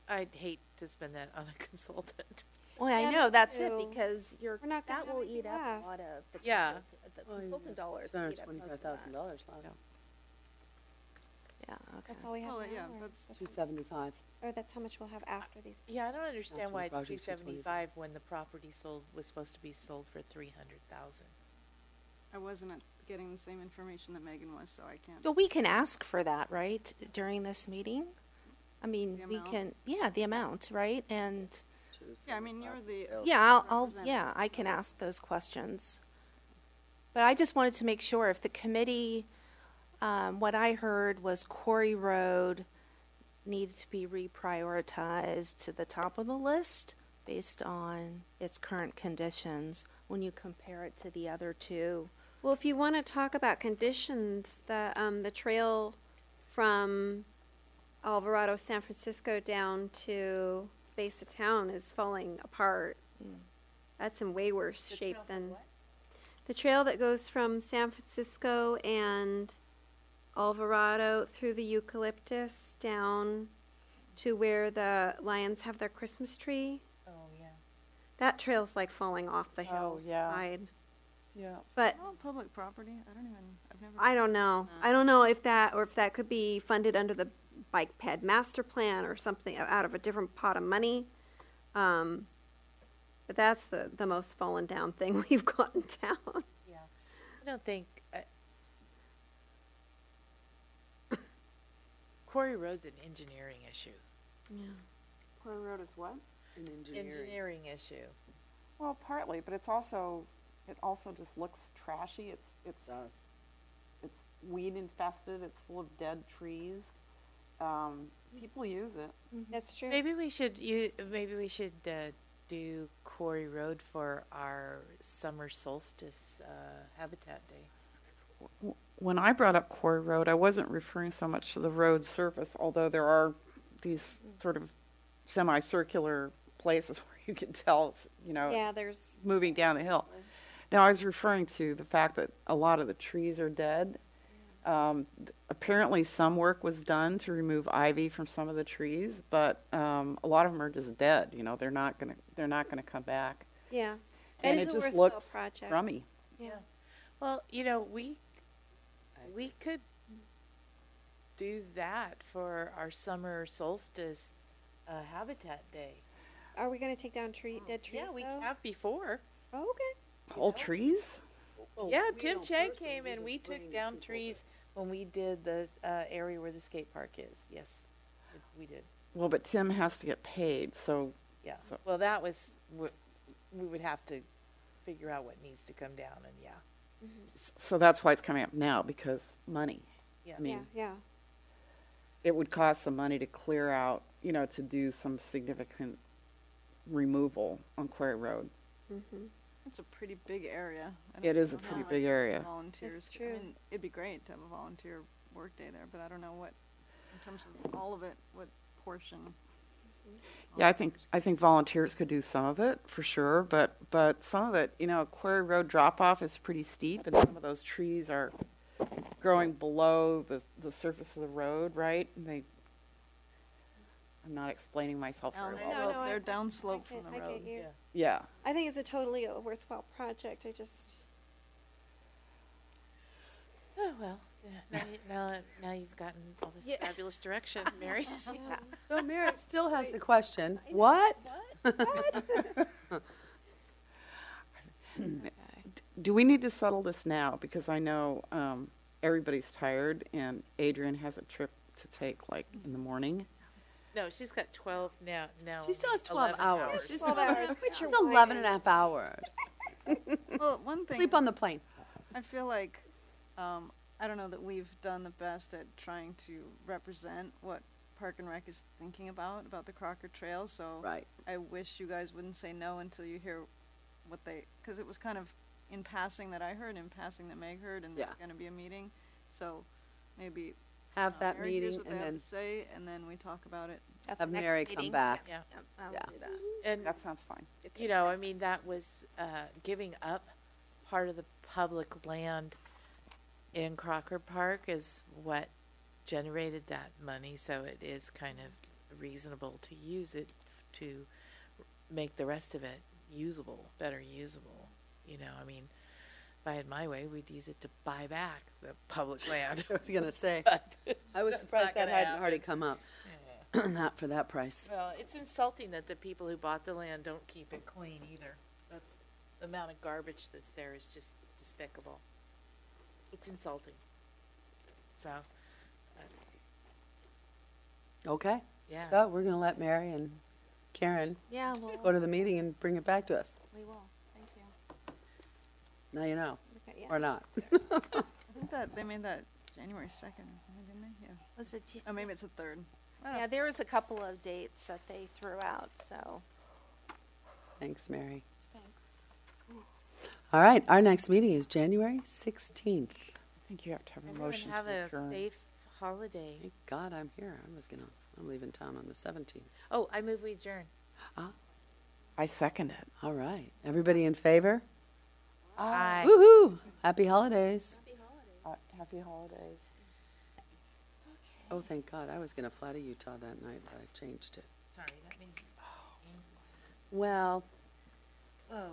I'd hate to spend that on a consultant. Well, I Yeah, know me that's it too. because We're not gonna that have will anything eat up left. a lot of the Yeah. consultant dollars. will eat up most of that. $225,000 left. Yeah. Yeah. Okay. That's all we have Well, now, yeah, or that's- 275. or that's how much we'll have after these. Yeah, I don't understand why it's project's 275 when the property was supposed to be sold for 300,000. I wasn't getting the same information that Megan was, so I can't. Well, we can ask for that, right, during this meeting? I mean, The we amount? can, yeah, the amount, right? And, Yeah, I mean, you're the. yeah, representative. yeah, I can ask those questions. But I just wanted to make sure if the committee, what I heard was Quarry Road needed to be reprioritized to the top of the list based on its current conditions when you compare it to the other two. Well, if you want to talk about conditions, the trail from Alvarado, San Francisco down to base of town is falling apart. That's in way worse shape than the trail that goes from San Francisco and Alvarado through the eucalyptus down to where the Lions have their Christmas tree. Oh, yeah. That trail's like falling off the Oh, yeah. hillside. Yeah. But Oh, public property? I've never. I don't know. I don't know if that could be funded under the bike ped master plan or something out of a different pot of money. But that's the most fallen down thing we've got in town. Yeah. I don't think. Quarry Road's an engineering issue. Quarry Road is what? In engineering. Engineering issue. Well, partly, but it also just looks trashy. It does. It's weed infested. It's full of dead trees. People use it. That's true. Maybe we should do Quarry Road for our summer solstice Habitat Day. When I brought up Quarry Road, I wasn't referring so much to the road surface, although there are these sort of semicircular places where you can tell, it's, Yeah, there's moving down the hill. No, I was referring to the fact that a lot of the trees are dead. Apparently some work was done to remove ivy from some of the trees, but a lot of them are just dead. You know, they're not gonna come back. Yeah. And It it is a just worthwhile looks project. crummy. Yeah. Well, we could do that for our summer solstice Habitat Day. Are we going to take down dead trees? Yeah, we though? have before. Oh, okay. Whole trees? Yeah, Tim Chang came and we took down trees when we did the area where the skate park is. Yes, we did. Well, but Tim has to get paid, so Yeah. So- Well, that was we would have to figure out what needs to come down, and so that's why it's coming up now, because money. Yeah. I mean, Yeah. it would cost some money to clear out, you know, to do some significant removal on Quarry Road. It's a pretty big area. I It don't is a know pretty how big many area. Volunteers. That's true. I mean, it'd be great to have a volunteer work day there, but I don't know what, in terms of all of it, what portion. Yeah, I think volunteers could do some of it for sure, but some of it, you know, Quarry Road drop off is pretty steep, and some of those trees are growing below the surface of the road, right? And I'm not explaining myself very well. No, no, They're I- downslope I from the get road. you. Yeah. I think it's a totally a worthwhile project. I just. Oh well. Now you've gotten all this fabulous direction, Mary. So Mary still has the question, what? Do we need to settle this now? Because I know everybody's tired, and Adrian has a trip to take, like, in the morning. No, she's got 12 now. She still has 12 11 hours. She's 12 hours. Put She's your 11 and a half hours. Well, one thing. Sleep on the plane. I feel like, I don't know that we've done the best at trying to represent what Park and Rec is thinking about the Crocker Trail. So Right. I wish you guys wouldn't say no until you hear what because it was kind of in passing that I heard, in passing that Meg heard, and Yeah. there's going to be a meeting. So maybe Have that Mary hears meeting what and they have then to say, and then we talk about it. At the have next Mary come meeting. back. Yeah. I'll Yeah. do that. And That sounds fine. you know, I mean, that was giving up part of the public land in Crocker Park is what generated that money. So it is kind of reasonable to use it to make the rest of it usable, better usable. You know, I mean, if I had my way, we'd use it to buy back the public land. I was going to say, But I was that's surprised not that gonna hadn't happen. already come up. Not for that price. Well, it's insulting that the people who bought the land don't keep it clean either. That's the amount of garbage that's there is just despicable. It's insulting. So, Okay. yeah. So we're going to let Mary and Karen Yeah, go well, to the meeting and bring it back to us. We will. Thank you. Now you know, Okay, yeah. or not. I think that they made that January 2nd, didn't they? Yeah. was it? Oh, maybe it's the 3rd. Yeah, there was a couple of dates that they threw out, so Thanks, Mary. thanks. All right. Our next meeting is January 16th. I think you have to have a Everyone motion have to a adjourn. safe holiday. Thank God I'm here. I'm leaving town on the 17th. Oh, I move we adjourn. I second it. All right. Everybody in favor? Aye. Woohoo! Happy holidays. Happy holidays. Oh, thank God. I was going to fly to Utah that night, but I changed it. Sorry, that means. Well, Whoa,